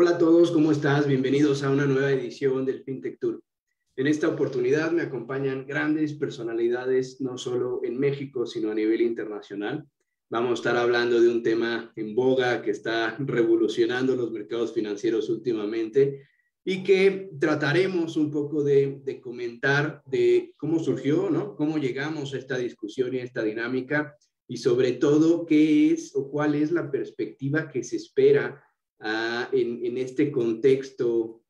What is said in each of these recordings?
Hola a todos, ¿cómo estás? Bienvenidos a una nueva edición del FinTech Tour. En esta oportunidad me acompañan grandes personalidades, no solo en México, sino a nivel internacional. Vamos a estar hablando de un tema en boga que está revolucionando los mercados financieros últimamente y que trataremos un poco de comentar de cómo surgió, ¿no? Cómo llegamos a esta discusión y a esta dinámica y sobre todo qué es o cuál es la perspectiva que se espera en este contexto,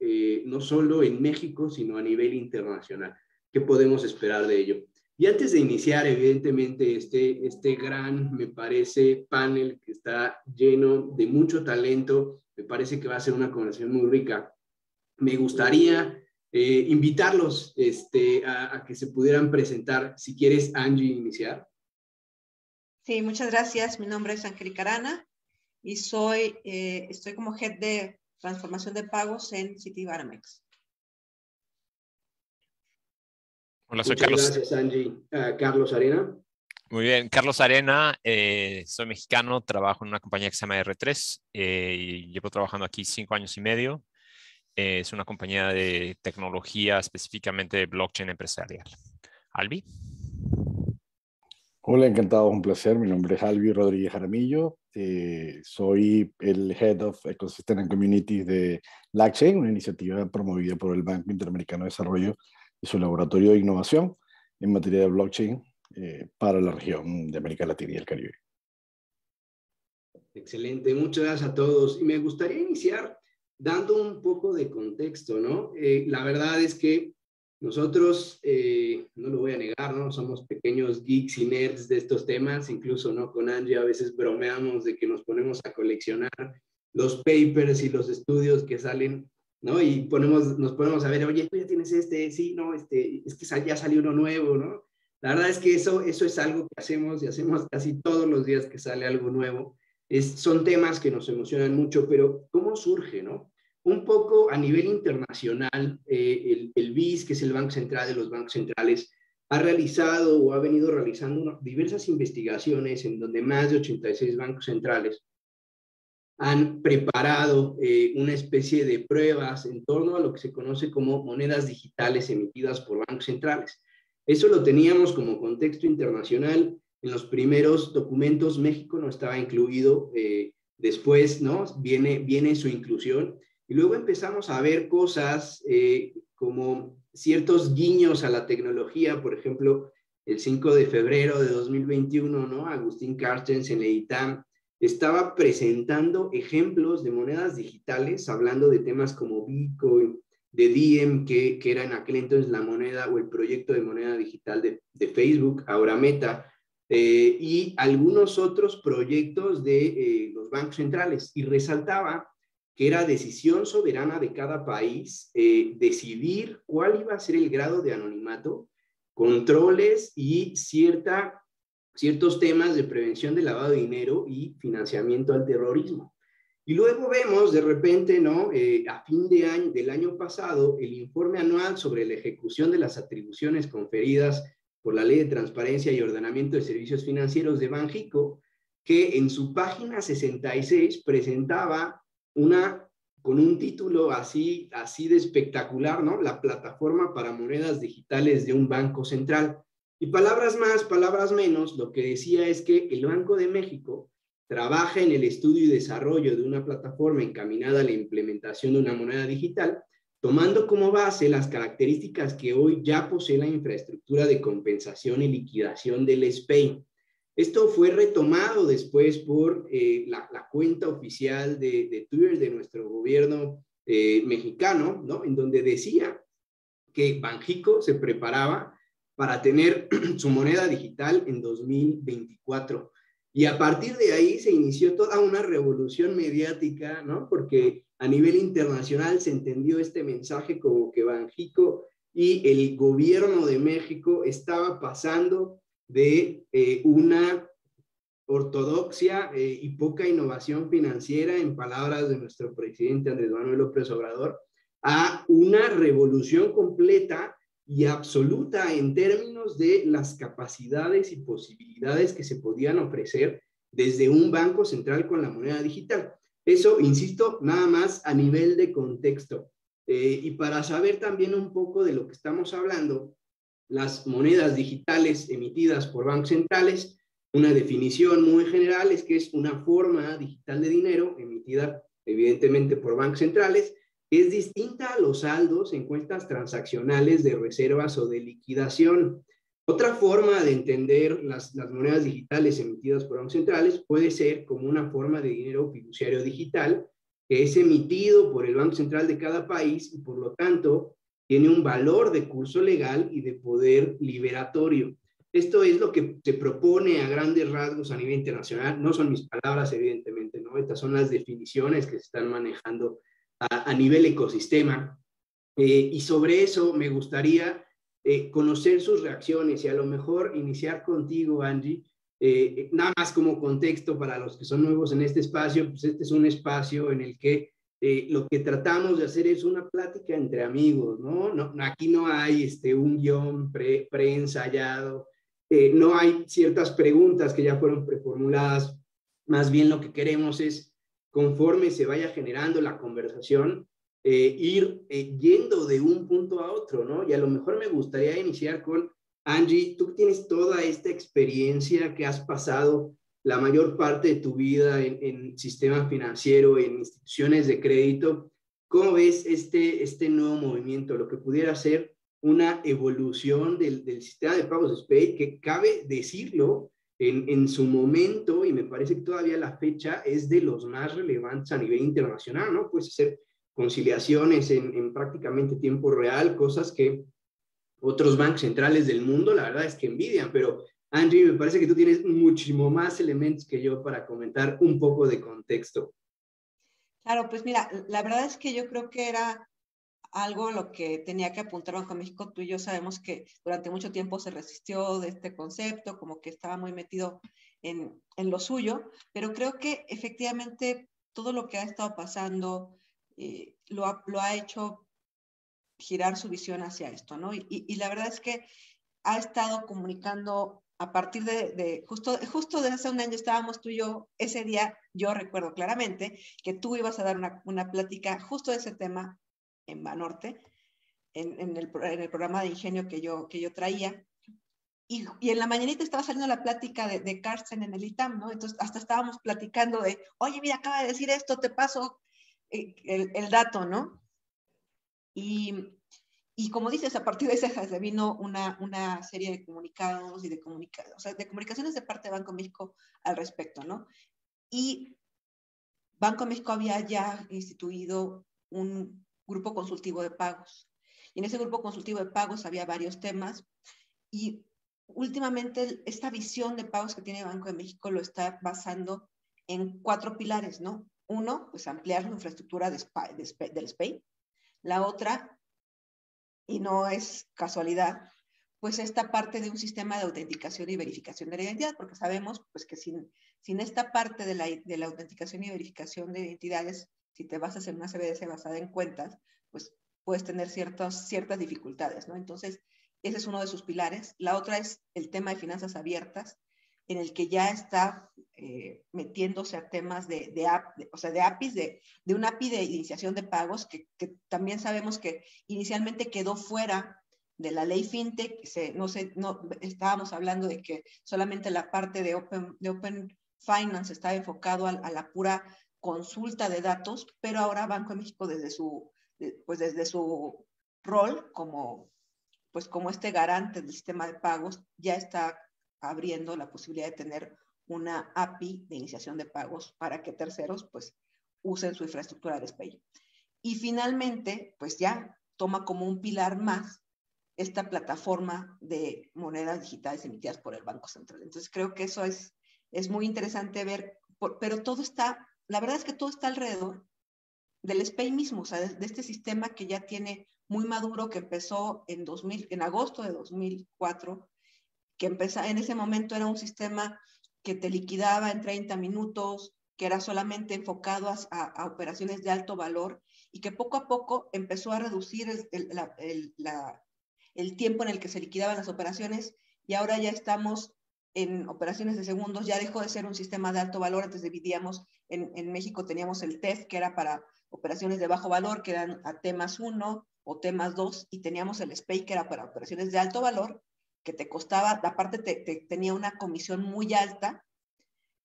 no solo en México, sino a nivel internacional. ¿Qué podemos esperar de ello? Y antes de iniciar, evidentemente, este gran, me parece, panel que está lleno de mucho talento, me parece que va a ser una conversación muy rica. Me gustaría invitarlos a que se pudieran presentar. Si quieres, Angie, iniciar. Sí, muchas gracias. Mi nombre es Angélica Arana y estoy como Head de Transformación de Pagos en Citibanamex. Hola, soy Muchas Carlos. Gracias, Angie. Carlos Arena. Muy bien, Carlos Arena, soy mexicano, trabajo en una compañía que se llama R3 y llevo trabajando aquí 5 años y medio. Es una compañía de tecnología, específicamente de blockchain empresarial. Albi. Hola, encantado, un placer. Mi nombre es Albi Rodríguez Jaramillo. Soy el Head of Ecosystem and Communities de LACchain, una iniciativa promovida por el Banco Interamericano de Desarrollo y su laboratorio de innovación en materia de blockchain para la región de América Latina y el Caribe. Excelente, muchas gracias a todos. Y me gustaría iniciar dando un poco de contexto, ¿no? La verdad es que nosotros, no lo voy a negar, ¿no? Somos pequeños geeks y nerds de estos temas, incluso, ¿no? Con Angie a veces bromeamos de que nos ponemos a coleccionar los papers y los estudios que salen, ¿no? Y nos ponemos a ver, oye, tú ya tienes sí, no, es que ya salió uno nuevo, ¿no? La verdad es que eso es algo que hacemos y hacemos casi todos los días que sale algo nuevo. Son temas que nos emocionan mucho, pero ¿cómo surge, no? Un poco a nivel internacional, el BIS, que es el Banco Central de los bancos centrales, ha realizado o ha venido realizando diversas investigaciones en donde más de 86 bancos centrales han preparado una especie de pruebas en torno a lo que se conoce como monedas digitales emitidas por bancos centrales. Eso lo teníamos como contexto internacional. En los primeros documentos México no estaba incluido, después, ¿no? Viene su inclusión. Y luego empezamos a ver cosas como ciertos guiños a la tecnología, por ejemplo, el 5 de febrero de 2021, ¿no? Agustín Carstens en la ITAM estaba presentando ejemplos de monedas digitales, hablando de temas como Bitcoin, de Diem, que era en aquel entonces la moneda o el proyecto de moneda digital de Facebook, ahora Meta, y algunos otros proyectos de los bancos centrales. Y resaltaba que era decisión soberana de cada país decidir cuál iba a ser el grado de anonimato, controles y ciertos temas de prevención de lavado de dinero y financiamiento al terrorismo. Y luego vemos de repente, ¿no? A fin de año, del año pasado, el informe anual sobre la ejecución de las atribuciones conferidas por la Ley de Transparencia y Ordenamiento de Servicios Financieros de Banxico, que en su página 66 presentaba con un título así de espectacular, ¿no? La plataforma para monedas digitales de un banco central. Y palabras más, palabras menos, lo que decía es que el Banco de México trabaja en el estudio y desarrollo de una plataforma encaminada a la implementación de una moneda digital, tomando como base las características que hoy ya posee la infraestructura de compensación y liquidación del SPEI. Esto fue retomado después por la cuenta oficial de Twitter de nuestro gobierno mexicano, ¿no? En donde decía que Banxico se preparaba para tener su moneda digital en 2024. Y a partir de ahí se inició toda una revolución mediática, ¿no? Porque a nivel internacional se entendió este mensaje como que Banxico y el gobierno de México estaba pasando de una ortodoxia y poca innovación financiera, en palabras de nuestro presidente Andrés Manuel López Obrador, a una revolución completa y absoluta en términos de las capacidades y posibilidades que se podían ofrecer desde un banco central con la moneda digital. Eso, insisto, nada más a nivel de contexto. Y para saber también un poco de lo que estamos hablando, las monedas digitales emitidas por bancos centrales, una definición muy general es que es una forma digital de dinero emitida evidentemente por bancos centrales, que es distinta a los saldos en cuentas transaccionales de reservas o de liquidación. Otra forma de entender las monedas digitales emitidas por bancos centrales puede ser como una forma de dinero fiduciario digital que es emitido por el Banco Central de cada país y por lo tanto tiene un valor de curso legal y de poder liberatorio. Esto es lo que se propone a grandes rasgos a nivel internacional. No son mis palabras, evidentemente, ¿no? Estas son las definiciones que se están manejando a nivel ecosistema. Y sobre eso me gustaría conocer sus reacciones y a lo mejor iniciar contigo, Angie. Nada más como contexto para los que son nuevos en este espacio, pues este es un espacio en el que lo que tratamos de hacer es una plática entre amigos, ¿no? Aquí no hay un guión preensayado, no hay ciertas preguntas que ya fueron preformuladas, más bien lo que queremos es, conforme se vaya generando la conversación, ir yendo de un punto a otro, ¿no? Y a lo mejor me gustaría iniciar con Angie, tú tienes toda esta experiencia que has pasado la mayor parte de tu vida en sistema financiero, en instituciones de crédito. ¿Cómo ves este nuevo movimiento, lo que pudiera ser una evolución del sistema de pagos de SPEI, que cabe decirlo, en su momento, y me parece que todavía la fecha es de los más relevantes a nivel internacional, ¿no? Puedes hacer conciliaciones en prácticamente tiempo real, cosas que otros bancos centrales del mundo, la verdad es que envidian, pero Angie, me parece que tú tienes muchísimo más elementos que yo para comentar un poco de contexto. Claro, pues mira, la verdad es que yo creo que era algo a lo que tenía que apuntar Banco de México. Tú y yo sabemos que durante mucho tiempo se resistió de este concepto, como que estaba muy metido en lo suyo, pero creo que efectivamente todo lo que ha estado pasando lo ha hecho girar su visión hacia esto, ¿no? Y la verdad es que ha estado comunicando a partir justo de hace un año estábamos tú y yo, ese día yo recuerdo claramente que tú ibas a dar una plática justo de ese tema en Banorte, en el programa de ingenio que yo traía. Y en la mañanita estaba saliendo la plática de Carsten en el ITAM, ¿no? Entonces hasta estábamos platicando de, oye, mira, acaba de decir esto, te paso el dato, ¿no? Y como dices, a partir de ese se vino una serie de comunicados y de comunicaciones de parte de Banco México al respecto, ¿no? Y Banco México había ya instituido un grupo consultivo de pagos. Y en ese grupo consultivo de pagos había varios temas. Y últimamente esta visión de pagos que tiene Banco de México lo está basando en 4 pilares, ¿no? Uno, pues ampliar la infraestructura del SPEI. La otra, y no es casualidad, pues esta parte de un sistema de autenticación y verificación de la identidad, porque sabemos pues, que sin esta parte de la autenticación y verificación de identidades, si te basas en una CBDC basada en cuentas, pues puedes tener ciertas dificultades, ¿no? Entonces, ese es uno de sus pilares. La otra es el tema de finanzas abiertas, en el que ya está metiéndose a temas de APIs, de un API de iniciación de pagos, que también sabemos que inicialmente quedó fuera de la ley FinTech. Estábamos hablando de que solamente la parte de Open Finance estaba enfocado a la pura consulta de datos, pero ahora Banco de México desde su rol como este garante del sistema de pagos ya está abriendo la posibilidad de tener una API de iniciación de pagos para que terceros pues usen su infraestructura de SPEI. Y finalmente, pues ya toma como un pilar más esta plataforma de monedas digitales emitidas por el Banco Central. Entonces creo que eso es muy interesante ver, pero todo está, la verdad es que todo está alrededor del SPEI mismo, o sea, de este sistema que ya tiene muy maduro, que empezó en agosto de 2004, que en ese momento era un sistema que te liquidaba en 30 minutos, que era solamente enfocado a operaciones de alto valor, y que poco a poco empezó a reducir el tiempo en el que se liquidaban las operaciones, y ahora ya estamos en operaciones de segundos, ya dejó de ser un sistema de alto valor. Antes dividíamos, en México teníamos el TEF, que era para operaciones de bajo valor, que eran a T+1 o T+2, y teníamos el SPEI, que era para operaciones de alto valor, que te costaba, aparte tenía una comisión muy alta,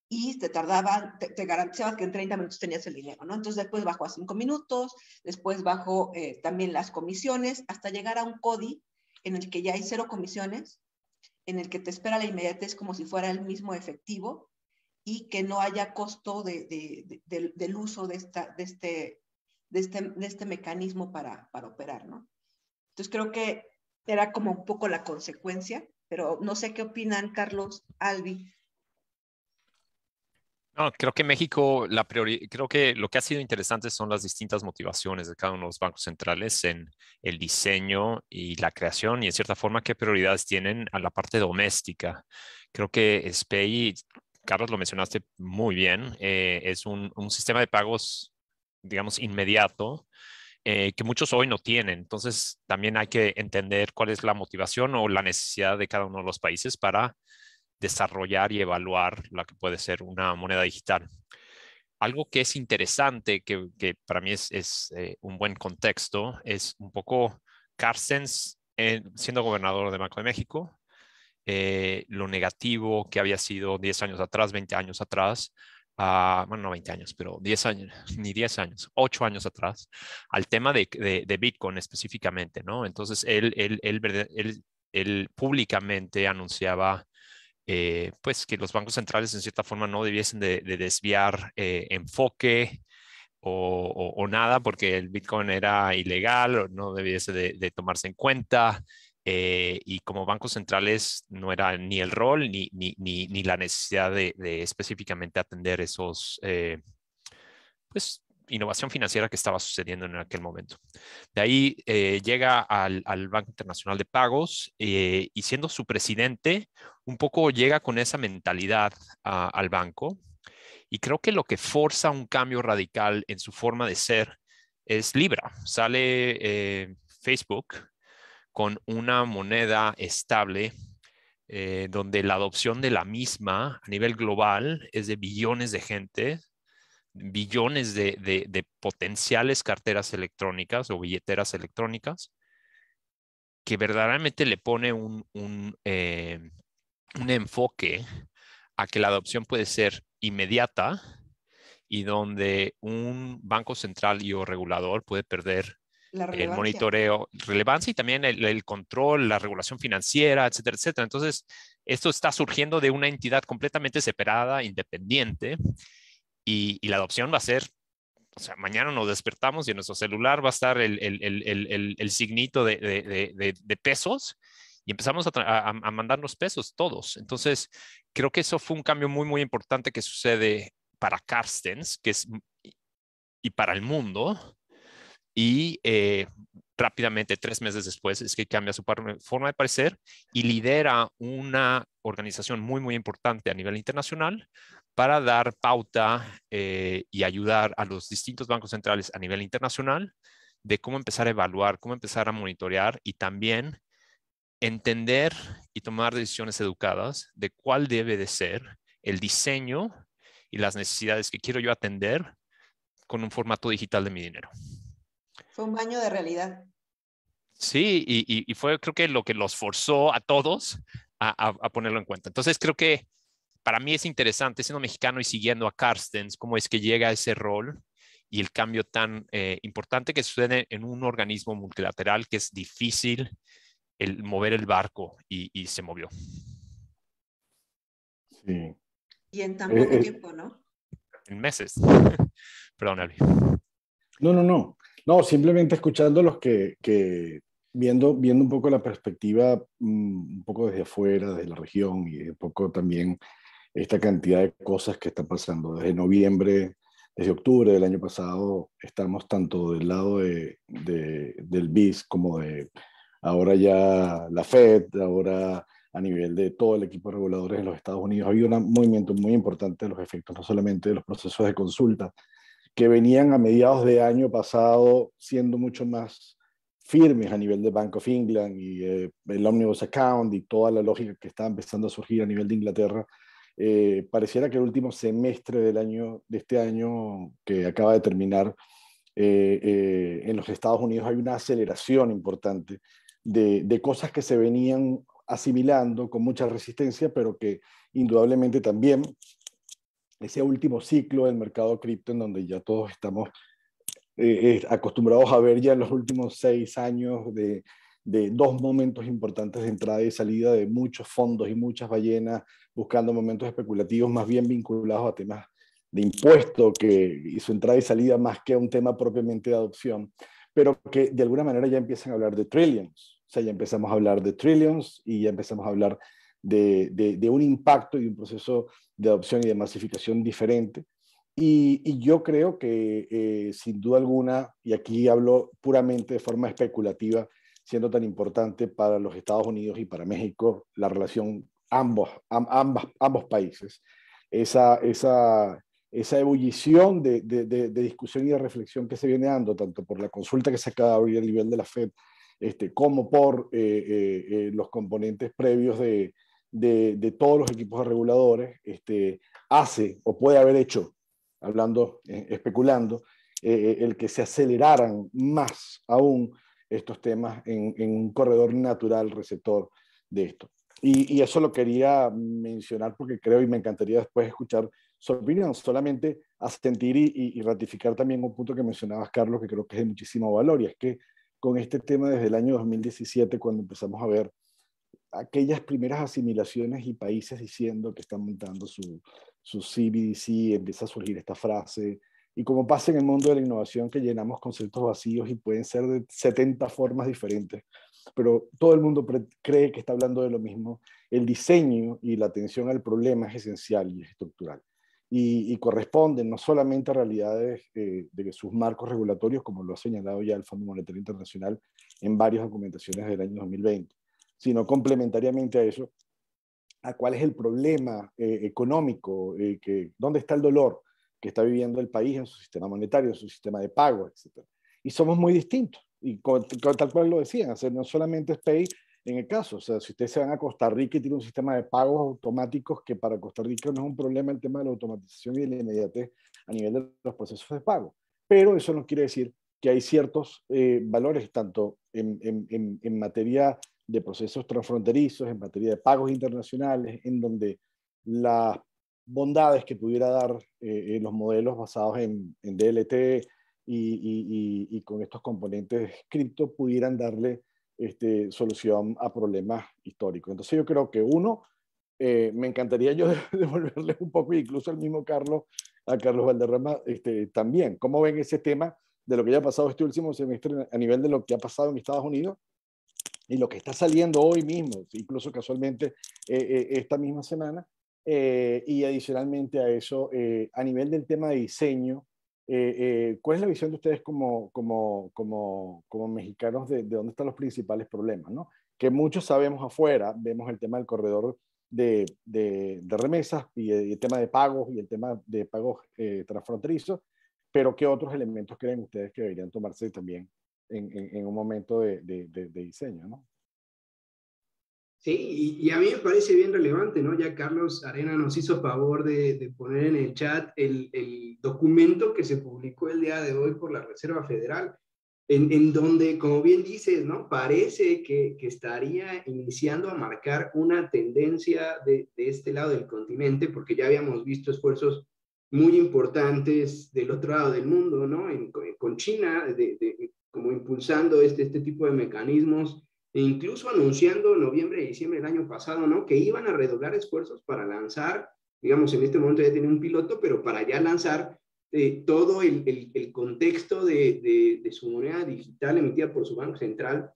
y te garantizaba que en 30 minutos tenías el dinero, ¿no? Entonces después bajó a 5 minutos, después bajó también las comisiones, hasta llegar a un CODI en el que ya hay 0 comisiones, en el que te espera la inmediatez como si fuera el mismo efectivo, y que no haya costo del uso de este mecanismo para operar, ¿no? Entonces creo que era como un poco la consecuencia, pero no sé qué opinan Carlos, Albi. No, creo que México, creo que lo que ha sido interesante son las distintas motivaciones de cada uno de los bancos centrales en el diseño y la creación, y en cierta forma qué prioridades tienen a la parte doméstica. Creo que SPEI, Carlos, lo mencionaste muy bien, es un sistema de pagos, digamos, inmediato, que muchos hoy no tienen. Entonces, también hay que entender cuál es la motivación o la necesidad de cada uno de los países para desarrollar y evaluar la que puede ser una moneda digital. Algo que es interesante, que para mí es un buen contexto, es un poco Carstens siendo gobernador de Banco de México, lo negativo que había sido 10 años atrás, 20 años atrás, bueno, no 20 años, pero 10 años, ni 10 años, 8 años atrás, al tema de Bitcoin específicamente, ¿no? Entonces, él públicamente anunciaba pues que los bancos centrales en cierta forma no debiesen de desviar enfoque o nada porque el Bitcoin era ilegal o no debiese de tomarse en cuenta, y como bancos centrales no era ni el rol ni la necesidad de específicamente atender esos pues innovación financiera que estaba sucediendo en aquel momento. De ahí llega al Banco Internacional de Pagos, y siendo su presidente, un poco llega con esa mentalidad al banco, y creo que lo que forza un cambio radical en su forma de ser es Libra. Sale Facebook con una moneda estable, donde la adopción de la misma a nivel global es de billones de gente, billones de potenciales carteras electrónicas o billeteras electrónicas, que verdaderamente le pone un enfoque a que la adopción puede ser inmediata, y donde un banco central y o regulador puede perder La el relevancia. monitoreo, relevancia, y también el control, la regulación financiera, etcétera, etcétera. Entonces, esto está surgiendo de una entidad completamente separada, independiente, y la adopción va a ser, o sea, mañana nos despertamos y en nuestro celular va a estar el signito de pesos, y empezamos a mandarnos pesos todos. Entonces, creo que eso fue un cambio muy, muy importante que sucede para Carstens, y para el mundo. Y rápidamente, 3 meses después, es que cambia su forma de parecer y lidera una organización muy, muy importante a nivel internacional para dar pauta y ayudar a los distintos bancos centrales a nivel internacional de cómo empezar a evaluar, cómo empezar a monitorear, y también entender y tomar decisiones educadas de cuál debe de ser el diseño y las necesidades que quiero yo atender con un formato digital de mi dinero. Fue un baño de realidad. Sí, y fue creo que lo que los forzó a todos a ponerlo en cuenta. Entonces creo que para mí es interesante, siendo mexicano y siguiendo a Carstens, cómo es que llega a ese rol y el cambio tan importante que sucede en un organismo multilateral que es difícil el mover el barco, y se movió. Sí. Y en tan poco tiempo, ¿no? En meses. Perdón, Albi. No, simplemente escuchando los que viendo un poco la perspectiva, un poco desde afuera, desde la región, y un poco también esta cantidad de cosas que están pasando. Desde noviembre, desde octubre del año pasado, estamos tanto del lado del BIS como de ahora ya la Fed, ahora a nivel de todo el equipo de reguladores en los Estados Unidos. Ha habido un movimiento muy importante de los efectos, no solamente de los procesos de consulta, que venían a mediados de año pasado siendo mucho más firmes a nivel de Bank of England y el Omnibus Account y toda la lógica que está empezando a surgir a nivel de Inglaterra, pareciera que el último semestre de este año que acaba de terminar, en los Estados Unidos hay una aceleración importante de cosas que se venían asimilando con mucha resistencia, pero que indudablemente también ese último ciclo del mercado cripto, en donde ya todos estamos acostumbrados a ver ya en los últimos 6 años de 2 momentos importantes de entrada y salida de muchos fondos y muchas ballenas buscando momentos especulativos más bien vinculados a temas de impuesto y su entrada y salida más que a un tema propiamente de adopción, pero que de alguna manera ya empiezan a hablar de trillions. O sea, ya empezamos a hablar de trillions y ya empezamos a hablar de un impacto y un proceso de adopción y de masificación diferente. Y yo creo que sin duda alguna, y aquí hablo puramente de forma especulativa, siendo tan importante para los Estados Unidos y para México la relación ambos países, esa ebullición de discusión y de reflexión que se viene dando, tanto por la consulta que se acaba de abrir a nivel de la FED, como por los componentes previos de todos los equipos reguladores, hace o puede haber hecho, hablando, especulando, el que se aceleraran más aún estos temas en un corredor natural receptor de esto. Y eso lo quería mencionar porque creo y me encantaría después escuchar su opinión, solamente asentir y ratificar también un punto que mencionabas, Carlos, que creo que es de muchísimo valor, y es que con este tema desde el año 2017, cuando empezamos a ver aquellas primeras asimilaciones y países diciendo que están montando su CBDC, empieza a surgir esta frase, y como pasa en el mundo de la innovación que llenamos conceptos vacíos y pueden ser de 70 formas diferentes, pero todo el mundo cree que está hablando de lo mismo. El diseño y la atención al problema es esencial y es estructural. Y corresponden no solamente a realidades de sus marcos regulatorios, como lo ha señalado ya el Fondo Monetario Internacional en varias documentaciones del año 2020, sino complementariamente a eso, a cuál es el problema económico, dónde está el dolor que está viviendo el país en su sistema monetario, en su sistema de pago, etc. Y somos muy distintos. Y tal cual lo decían, o sea, no solamente es Pay en el caso, o sea, si ustedes se van a Costa Rica y tiene un sistema de pagos automáticos, que para Costa Rica no es un problema el tema de la automatización y de la inmediatez a nivel de los procesos de pago. Pero eso no quiere decir que hay ciertos valores, tanto en materia de procesos transfronterizos, en materia de pagos internacionales, en donde las bondades que pudiera dar los modelos basados en DLT y con estos componentes cripto pudieran darle solución a problemas históricos. Entonces yo creo que me encantaría yo devolverle un poco, incluso al mismo a Carlos Valderrama, también, ¿cómo ven ese tema de lo que ya ha pasado este último semestre a nivel de lo que ha pasado en Estados Unidos y lo que está saliendo hoy mismo, incluso casualmente esta misma semana, y adicionalmente a eso, a nivel del tema de diseño, ¿cuál es la visión de ustedes como mexicanos de dónde están los principales problemas, ¿no? Que muchos sabemos afuera, vemos el tema del corredor de remesas y el tema de pagos y el tema de pagos transfronterizos, pero ¿qué otros elementos creen ustedes que deberían tomarse también en un momento de diseño, ¿no? Sí, y a mí me parece bien relevante, ¿no? Ya Carlos Arena nos hizo favor de poner en el chat el documento que se publicó el día de hoy por la Reserva Federal, en donde, como bien dices, ¿no? Parece que estaría iniciando a marcar una tendencia de este lado del continente, porque ya habíamos visto esfuerzos muy importantes del otro lado del mundo, ¿no? Con China, como impulsando este tipo de mecanismos, e incluso anunciando en noviembre y diciembre del año pasado, ¿no? Que iban a redoblar esfuerzos para lanzar, digamos, en este momento ya tiene un piloto, pero para ya lanzar todo el contexto de su moneda digital emitida por su Banco Central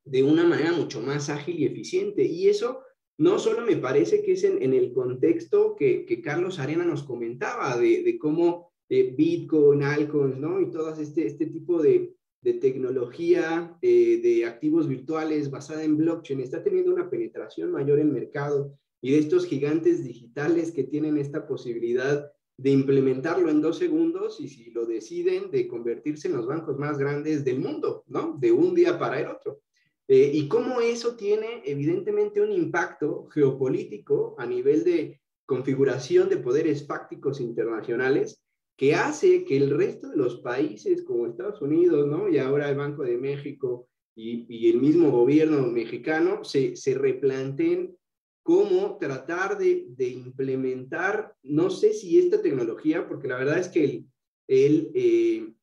de una manera mucho más ágil y eficiente. Y eso no solo me parece que es en el contexto que Carlos Arena nos comentaba, de cómo Bitcoin, altcoins, ¿no? Y todo este tipo de tecnología, de activos virtuales basada en blockchain, está teniendo una penetración mayor en el mercado, y de estos gigantes digitales que tienen esta posibilidad implementarlo en 2 segundos y si lo deciden, de convertirse en los bancos más grandes del mundo, ¿no? De un día para el otro. Y cómo eso tiene evidentemente un impacto geopolítico a nivel de configuración de poderes fácticos internacionales que hace que el resto de los países como Estados Unidos, ¿no? Y ahora el Banco de México y el mismo gobierno mexicano se replanteen cómo tratar de implementar, no sé si esta tecnología, porque la verdad es que el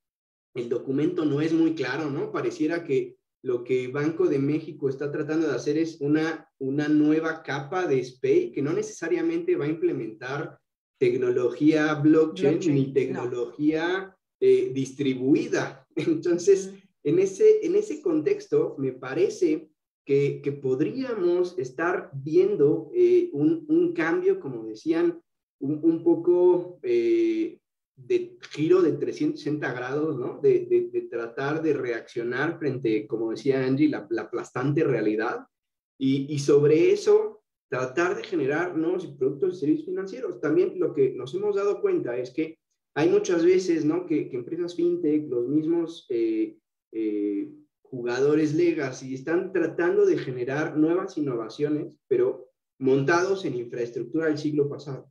documento no es muy claro, ¿no? Pareciera que lo que Banco de México está tratando de hacer es una nueva capa de SPEI que no necesariamente va a implementar tecnología blockchain ni tecnología distribuida. Entonces, en ese contexto, me parece que podríamos estar viendo un cambio, como decían, un poco de giro de 360 grados, ¿no? De tratar de reaccionar frente, como decía Angie, la aplastante realidad. Y sobre eso, tratar de generar nuevos productos y servicios financieros. También lo que nos hemos dado cuenta es que hay muchas veces, ¿no? Que empresas fintech, los mismos jugadores legacy están tratando de generar nuevas innovaciones, pero montados en infraestructura del siglo pasado.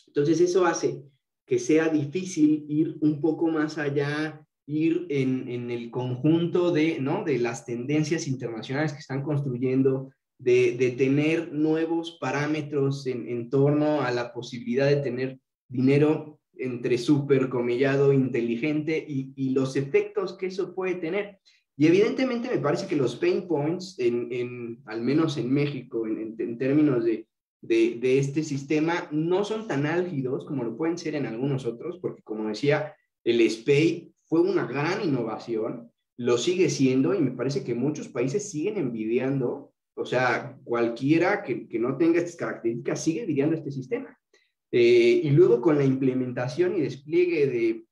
Entonces eso hace que sea difícil ir un poco más allá, ir en el conjunto ¿no? de las tendencias internacionales que están construyendo, de tener nuevos parámetros en torno a la posibilidad de tener dinero entre supercomillado inteligente y los efectos que eso puede tener. Y evidentemente me parece que los pain points, al menos en México, en términos de este sistema, no son tan álgidos como lo pueden ser en algunos otros, porque como decía, el SPEI fue una gran innovación, lo sigue siendo y me parece que muchos países siguen envidiando, o sea, cualquiera que no tenga estas características sigue envidiando este sistema. Y luego con la implementación y despliegue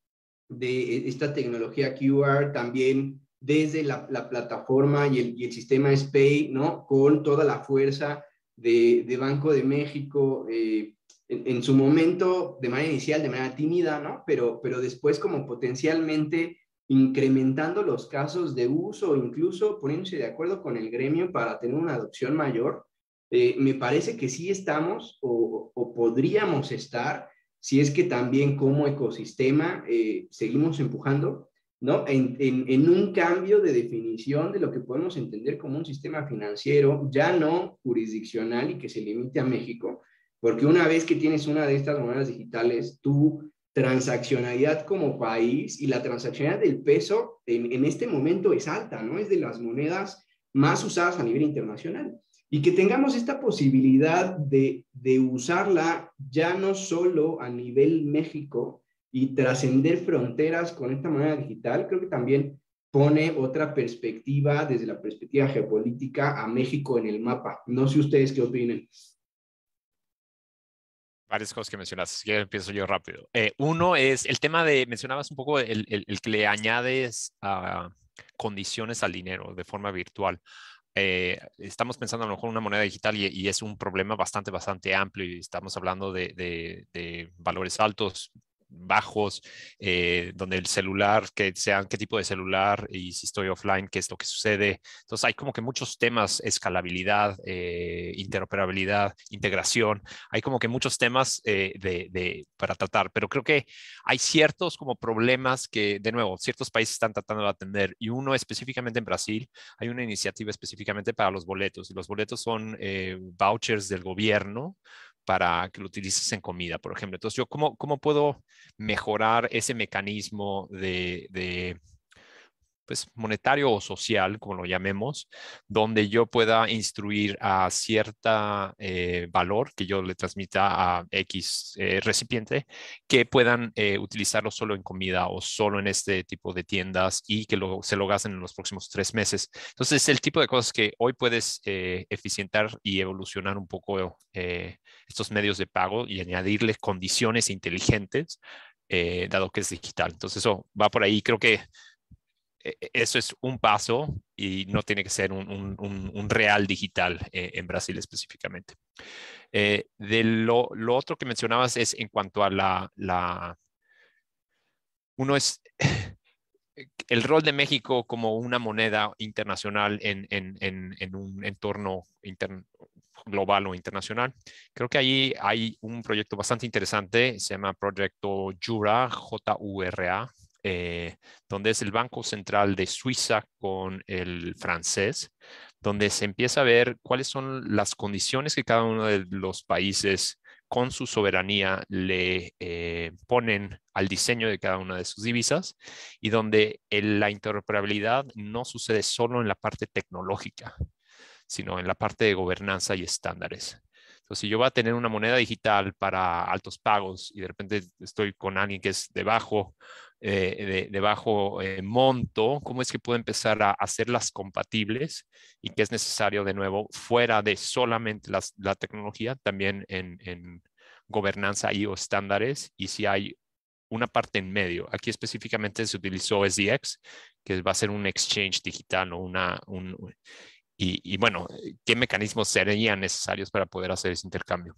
de esta tecnología QR también desde la plataforma y el sistema SPEI, ¿no? Con toda la fuerza de Banco de México, en su momento de manera inicial, de manera tímida, ¿no? Pero después como potencialmente incrementando los casos de uso, incluso poniéndose de acuerdo con el gremio para tener una adopción mayor, me parece que sí estamos o podríamos estar, si es que también como ecosistema seguimos empujando, ¿no? En un cambio de definición de lo que podemos entender como un sistema financiero, ya no jurisdiccional y que se limite a México, porque una vez que tienes una de estas monedas digitales, tu transaccionalidad como país y la transaccionalidad del peso en este momento es alta, ¿no? Es de las monedas más usadas a nivel internacional. Y que tengamos esta posibilidad de usarla ya no solo a nivel México, y trascender fronteras con esta moneda digital, creo que también pone otra perspectiva desde la perspectiva geopolítica a México en el mapa. No sé ustedes qué opinen. Varias cosas que mencionaste, así que empiezo yo rápido. Uno es el tema de, mencionabas un poco el que le añades condiciones al dinero de forma virtual. Estamos pensando a lo mejor en una moneda digital y es un problema bastante amplio y estamos hablando de valores altos, bajos, donde el celular, qué tipo de celular y si estoy offline, qué es lo que sucede. Entonces hay como que muchos temas, escalabilidad, interoperabilidad, integración, hay como que muchos temas para tratar, pero creo que hay ciertos como problemas que, de nuevo, ciertos países están tratando de atender y uno específicamente en Brasil, hay una iniciativa específicamente para los boletos y los boletos son vouchers del gobierno para que lo utilices en comida, por ejemplo. Entonces, ¿cómo puedo mejorar ese mecanismo pues, monetario o social, como lo llamemos, donde yo pueda instruir a cierta valor que yo le transmita a X recipiente, que puedan utilizarlo solo en comida o solo en este tipo de tiendas y que se lo gasten en los próximos 3 meses? Entonces, es el tipo de cosas que hoy puedes eficientar y evolucionar un poco estos medios de pago y añadirles condiciones inteligentes, dado que es digital. Entonces, eso va por ahí. Creo que eso es un paso y no tiene que ser un real digital en Brasil específicamente. De lo otro que mencionabas es en cuanto a uno es el rol de México como una moneda internacional en un entorno global o internacional. Creo que ahí hay un proyecto bastante interesante, se llama Proyecto Jura, Jura, donde es el Banco Central de Suiza con el francés, donde se empieza a ver cuáles son las condiciones que cada uno de los países con su soberanía le ponen al diseño de cada una de sus divisas y donde la interoperabilidad no sucede solo en la parte tecnológica, sino en la parte de gobernanza y estándares. Entonces, si yo voy a tener una moneda digital para altos pagos y de repente estoy con alguien que es de bajo monto, ¿cómo es que puedo empezar a hacerlas compatibles y que es necesario de nuevo fuera de solamente la tecnología, también en gobernanza y o estándares? Y si hay una parte en medio, aquí específicamente se utilizó SDX, que va a ser un exchange digital o y bueno, ¿qué mecanismos serían necesarios para poder hacer ese intercambio?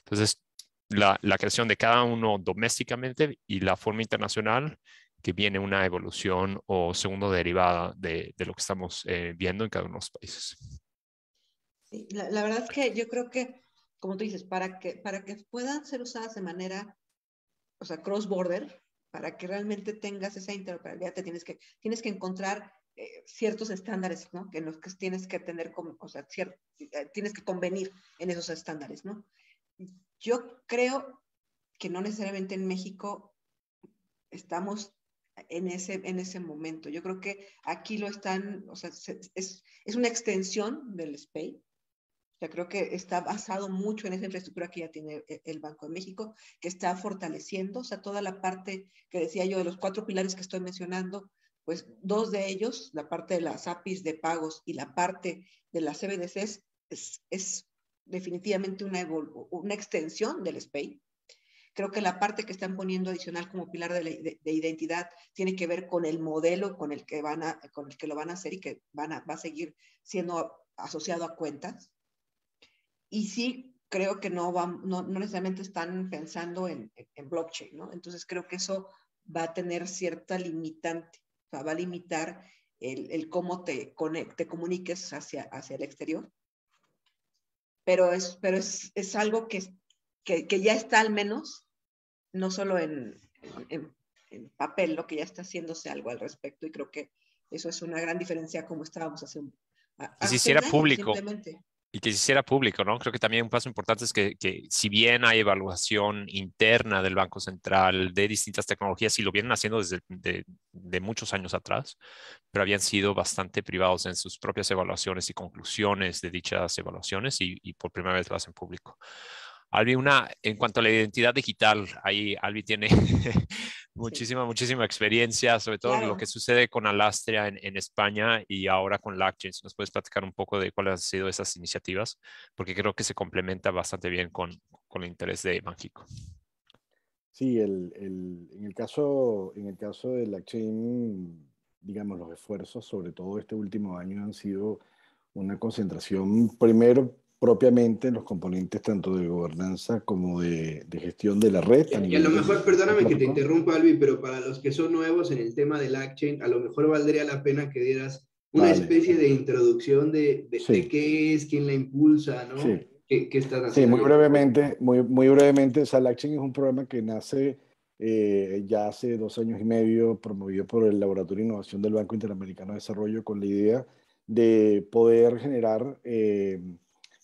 Entonces, la creación de cada uno domésticamente y la forma internacional, que viene una evolución o segundo derivada de lo que estamos viendo en cada uno de los países. Sí, la verdad es que yo creo que, como tú dices, para que puedan ser usadas de manera, o sea, cross-border, para que realmente tengas esa interoperabilidad, tienes que encontrar ciertos estándares, ¿no? Que en los que tienes que tener, o sea, tienes que convenir en esos estándares, ¿no? Yo creo que no necesariamente en México estamos en ese momento. Yo creo que aquí lo están, o sea, es una extensión del SPEI. O sea, creo que está basado mucho en esa infraestructura que ya tiene el Banco de México, que está fortaleciendo, o sea, toda la parte que decía yo de los 4 pilares que estoy mencionando, pues 2 de ellos, la parte de las APIs de pagos y la parte de las CBDCs, es definitivamente una extensión del SPEI. Creo que la parte que están poniendo adicional como pilar de identidad tiene que ver con el modelo con el que lo van a hacer y que va a seguir siendo asociado a cuentas. Y sí, creo que no necesariamente están pensando en blockchain, ¿no? Entonces creo que eso va a tener cierta limitante, o sea, va a limitar el cómo te comuniques hacia el exterior. Pero es algo que ya está al menos, no solo en papel, lo que ya está haciéndose algo al respecto, y creo que eso es una gran diferencia como estábamos hace un año, simplemente. Y que se hiciera público, ¿no? Creo que también un paso importante es que si bien hay evaluación interna del Banco Central de distintas tecnologías, y lo vienen haciendo desde de muchos años atrás, pero habían sido bastante privados en sus propias evaluaciones y conclusiones de dichas evaluaciones y por primera vez lo hacen público. Albi, en cuanto a la identidad digital, ahí Albi tiene muchísima experiencia, sobre todo lo que sucede con Alastria en España y ahora con LACchain. ¿Nos puedes platicar un poco de cuáles han sido esas iniciativas? Porque creo que se complementa bastante bien con el interés de Banxico. Sí, en el caso de LACchain, digamos, los esfuerzos, sobre todo este último año, han sido una concentración, primero, propiamente en los componentes tanto de gobernanza como de gestión de la red. Y a lo mejor, perdóname que te interrumpa, Albi, pero para los que son nuevos en el tema del LACchain, a lo mejor valdría la pena que dieras una especie de introducción de qué es, quién la impulsa, ¿no? Sí. ¿Qué están haciendo? Sí, muy brevemente, o sea, LACchain es un programa que nace ya hace 2 años y medio, promovido por el Laboratorio de Innovación del Banco Interamericano de Desarrollo, con la idea de poder generar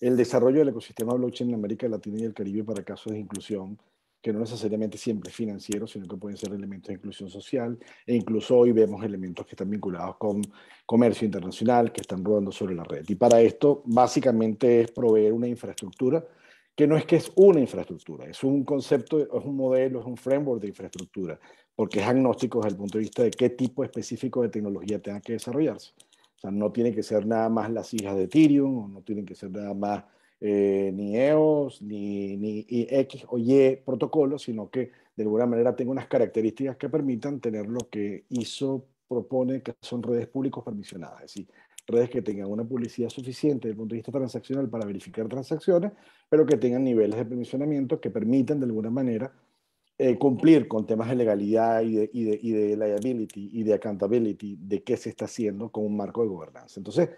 el desarrollo del ecosistema blockchain en América Latina y el Caribe para casos de inclusión, que no necesariamente siempre es financiero, sino que pueden ser elementos de inclusión social, e incluso hoy vemos elementos que están vinculados con comercio internacional, que están rodando sobre la red. Y para esto, básicamente, es proveer una infraestructura, que no es que es una infraestructura, es un concepto, es un modelo, es un framework de infraestructura, porque es agnóstico desde el punto de vista de qué tipo específico de tecnología tenga que desarrollarse. O sea, no tiene que ser nada más las hijas de Ethereum, o no tienen que ser nada más ni EOS, ni X o Y protocolos, sino que de alguna manera tenga unas características que permitan tener lo que ISO propone, que son redes públicas permisionadas. Es decir, redes que tengan una publicidad suficiente desde el punto de vista transaccional para verificar transacciones, pero que tengan niveles de permisionamiento que permitan de alguna manera cumplir con temas de legalidad y de liability y de accountability de qué se está haciendo con un marco de gobernanza. Entonces,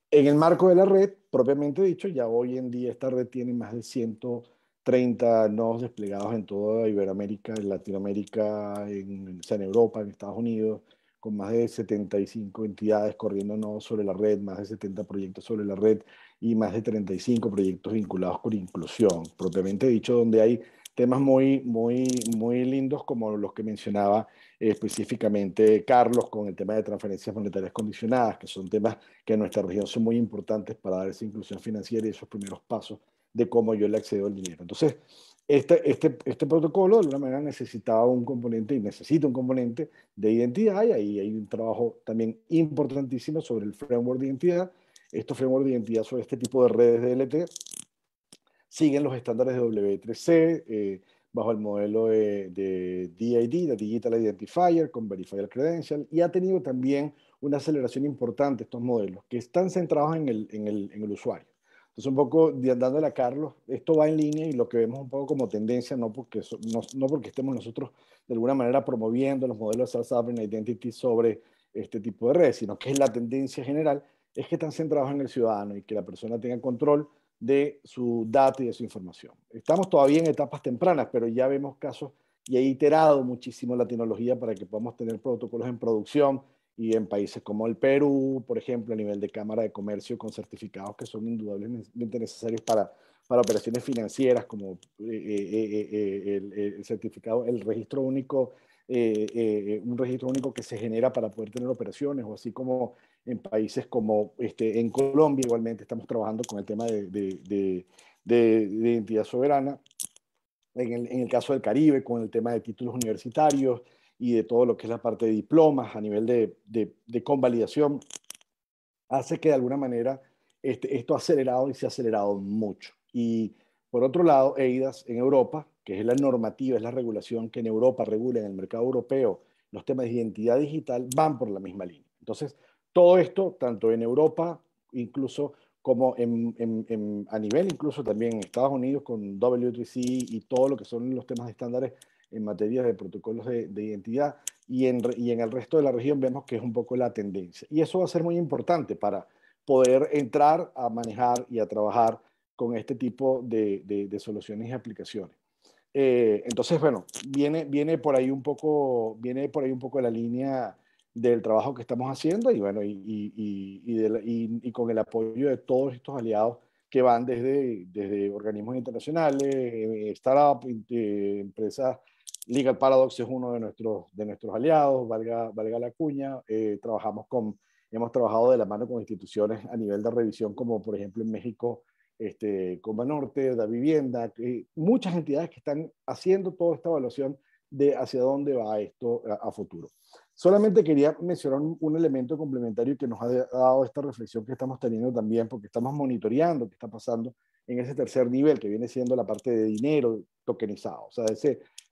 en el marco de la red, propiamente dicho, ya hoy en día esta red tiene más de 130 nodos desplegados en toda Iberoamérica, en Latinoamérica, o sea, en Europa, en Estados Unidos, con más de 75 entidades corriendo nodos sobre la red, más de 70 proyectos sobre la red y más de 35 proyectos vinculados con inclusión, propiamente dicho, donde hay temas muy lindos como los que mencionaba específicamente Carlos con el tema de transferencias monetarias condicionadas, que son temas que en nuestra región son muy importantes para dar esa inclusión financiera y esos primeros pasos de cómo yo le accedo al dinero. Entonces, este protocolo de alguna manera necesitaba un componente y necesita un componente de identidad y ahí hay un trabajo también importantísimo sobre el framework de identidad. Estos frameworks de identidad sobre este tipo de redes DLT siguen los estándares de W3C bajo el modelo de DID, de Digital Identifier, con Verifier Credential, y ha tenido también una aceleración importante estos modelos, que están centrados en el usuario. Entonces, un poco dándole a Carlos, esto va en línea y lo que vemos un poco como tendencia, no porque estemos nosotros de alguna manera promoviendo los modelos de Self-Sovereign Identity sobre este tipo de redes, sino que es la tendencia general, es que están centrados en el ciudadano y que la persona tenga control de su data y de su información. Estamos todavía en etapas tempranas, pero ya vemos casos y he iterado muchísimo la tecnología para que podamos tener protocolos en producción y en países como el Perú, por ejemplo, a nivel de Cámara de Comercio con certificados que son indudablemente necesarios para operaciones financieras, como el certificado, el registro único, un registro único que se genera para poder tener operaciones, o así como en países como en Colombia igualmente estamos trabajando con el tema de identidad soberana. En el caso del Caribe, con el tema de títulos universitarios y de todo lo que es la parte de diplomas a nivel de convalidación, hace que de alguna manera esto ha acelerado y se ha acelerado mucho. Y por otro lado, EIDAS en Europa, que es la normativa, es la regulación que en Europa regula en el mercado europeo los temas de identidad digital, van por la misma línea. Entonces, todo esto, tanto en Europa, incluso como a nivel incluso también en Estados Unidos con W3C y todo lo que son los temas de estándares en materia de protocolos de identidad y en el resto de la región vemos que es un poco la tendencia. Y eso va a ser muy importante para poder entrar a manejar y a trabajar con este tipo de soluciones y aplicaciones. Entonces, bueno, viene por ahí un poco la línea del trabajo que estamos haciendo y bueno, y con el apoyo de todos estos aliados que van desde organismos internacionales, startups, empresas. Legal Paradox es uno de nuestros aliados, valga la cuña. Hemos trabajado de la mano con instituciones a nivel de revisión, como por ejemplo en México, con Banorte, Da Vivienda, muchas entidades que están haciendo toda esta evaluación de hacia dónde va esto a futuro. Solamente quería mencionar un elemento complementario que nos ha dado esta reflexión que estamos teniendo también, porque estamos monitoreando qué está pasando en ese tercer nivel, que viene siendo la parte de dinero tokenizado. O sea,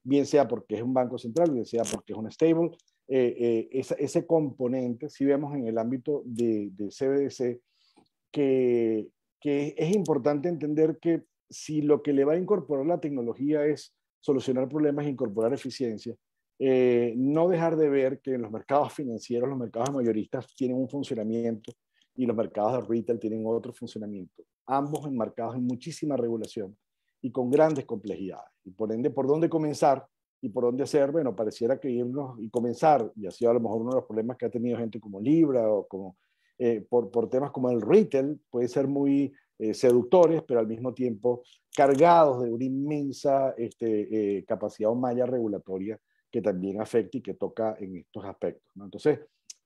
bien sea porque es un banco central, bien sea porque es un stable, ese componente, si vemos en el ámbito de CBDC, que es importante entender que si lo que le va a incorporar la tecnología es solucionar problemas e incorporar eficiencia, no dejar de ver que en los mercados financieros, los mercados mayoristas tienen un funcionamiento y los mercados de retail tienen otro funcionamiento, ambos enmarcados en muchísima regulación y con grandes complejidades. Y por ende, ¿por dónde comenzar y por dónde hacer? Bueno, pareciera que irnos y comenzar, y así a lo mejor uno de los problemas que ha tenido gente como Libra o como por temas como el retail, puede ser muy seductores, pero al mismo tiempo cargados de una inmensa capacidad o malla regulatoria que también afecta y que toca en estos aspectos, ¿no? Entonces,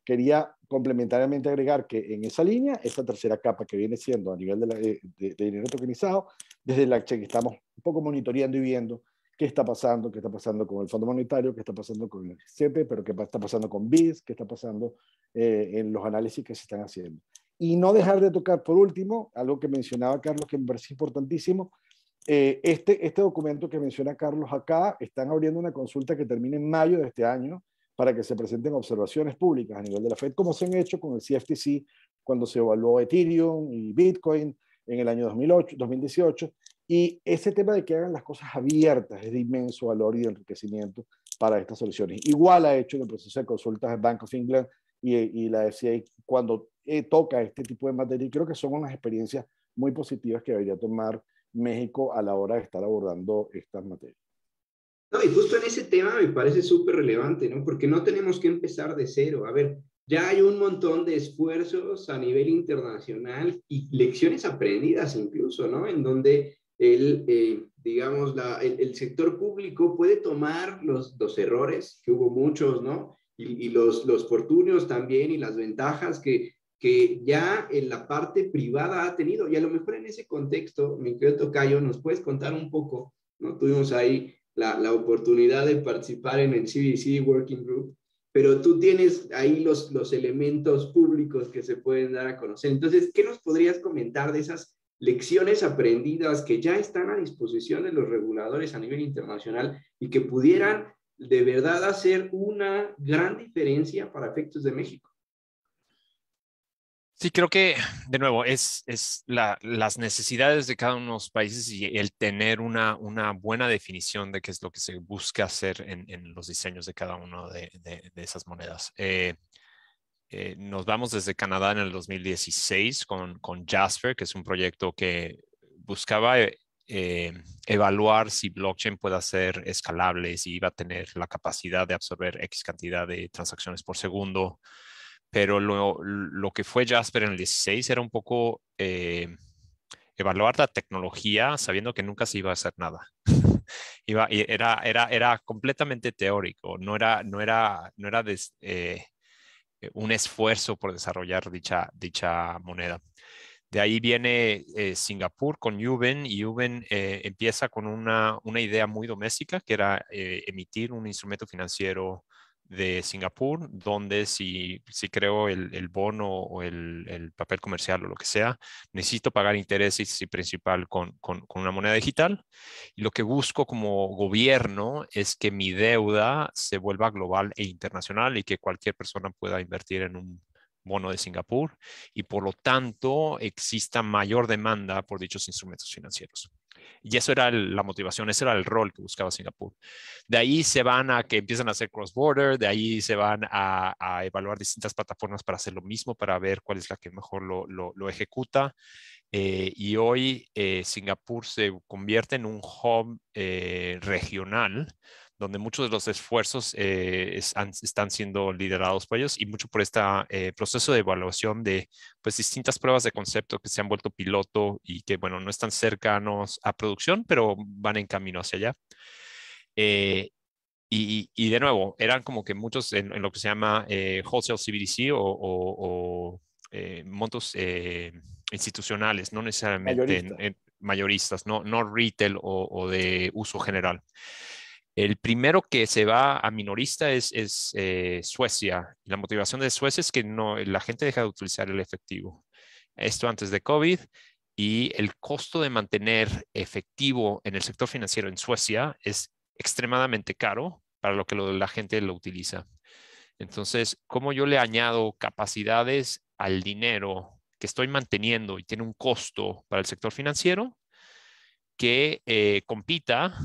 quería complementariamente agregar que en esa línea, esta tercera capa que viene siendo a nivel de dinero tokenizado, desde la que estamos un poco monitoreando y viendo qué está pasando con el Fondo Monetario, qué está pasando con el CEPE, pero qué está pasando con BIS, qué está pasando en los análisis que se están haciendo. Y no dejar de tocar, por último, algo que mencionaba Carlos, que me parece importantísimo. Este documento que menciona Carlos acá, están abriendo una consulta que termina en mayo de este año para que se presenten observaciones públicas a nivel de la FED, como se han hecho con el CFTC, cuando se evaluó Ethereum y Bitcoin en el año 2018. Y ese tema de que hagan las cosas abiertas es de inmenso valor y de enriquecimiento para estas soluciones. Igual ha hecho en el proceso de consultas el Bank of England y la FCA cuando toca este tipo de materia. Y creo que son unas experiencias muy positivas que debería tomar México a la hora de estar abordando estas materias. No, y justo en ese tema me parece súper relevante, ¿no? Porque no tenemos que empezar de cero. A ver, ya hay un montón de esfuerzos a nivel internacional y lecciones aprendidas incluso, ¿no? En donde digamos, el sector público puede tomar los errores, que hubo muchos, ¿no? Y los fortunios también y las ventajas que ya en la parte privada ha tenido. Y a lo mejor en ese contexto, mi querido Tocayo, nos puedes contar un poco, ¿no? Tuvimos ahí la oportunidad de participar en el CBDC Working Group, pero tú tienes ahí los elementos públicos que se pueden dar a conocer. Entonces, ¿qué nos podrías comentar de esas lecciones aprendidas que ya están a disposición de los reguladores a nivel internacional y que pudieran de verdad hacer una gran diferencia para efectos de México? Sí, creo que, de nuevo, es las necesidades de cada uno de los países y el tener una buena definición de qué es lo que se busca hacer en los diseños de cada una de esas monedas. Nos vamos desde Canadá en el 2016 con Jasper, que es un proyecto que buscaba evaluar si blockchain puede ser escalable, si iba a tener la capacidad de absorber X cantidad de transacciones por segundo. Pero lo que fue Jasper en el 16 era un poco evaluar la tecnología sabiendo que nunca se iba a hacer nada. Era completamente teórico, no era un esfuerzo por desarrollar dicha moneda. De ahí viene Singapur con Yuven, y Yuven empieza con una idea muy doméstica, que era emitir un instrumento financiero de Singapur, donde si creo el bono o el papel comercial o lo que sea, necesito pagar intereses y principal con una moneda digital. Y lo que busco como gobierno es que mi deuda se vuelva global e internacional y que cualquier persona pueda invertir en un bono de Singapur y por lo tanto exista mayor demanda por dichos instrumentos financieros. Y eso era la motivación, ese era el rol que buscaba Singapur. De ahí se van a que empiezan a hacer cross-border, de ahí se van a evaluar distintas plataformas para hacer lo mismo, para ver cuál es la que mejor lo ejecuta. Y hoy Singapur se convierte en un hub regional donde muchos de los esfuerzos están siendo liderados por ellos y mucho por este proceso de evaluación de pues, distintas pruebas de concepto que se han vuelto piloto y que, bueno, no están cercanos a producción, pero van en camino hacia allá. Y de nuevo, eran como que muchos en lo que se llama wholesale CBDC o montos institucionales, no necesariamente mayoristas, no retail o de uso general. El primero que se va a minorista es Suecia. La motivación de Suecia es que la gente deja de utilizar el efectivo. Esto antes de COVID. Y el costo de mantener efectivo en el sector financiero en Suecia es extremadamente caro para lo que la gente lo utiliza. Entonces, ¿cómo yo le añado capacidades al dinero que estoy manteniendo y tiene un costo para el sector financiero que compita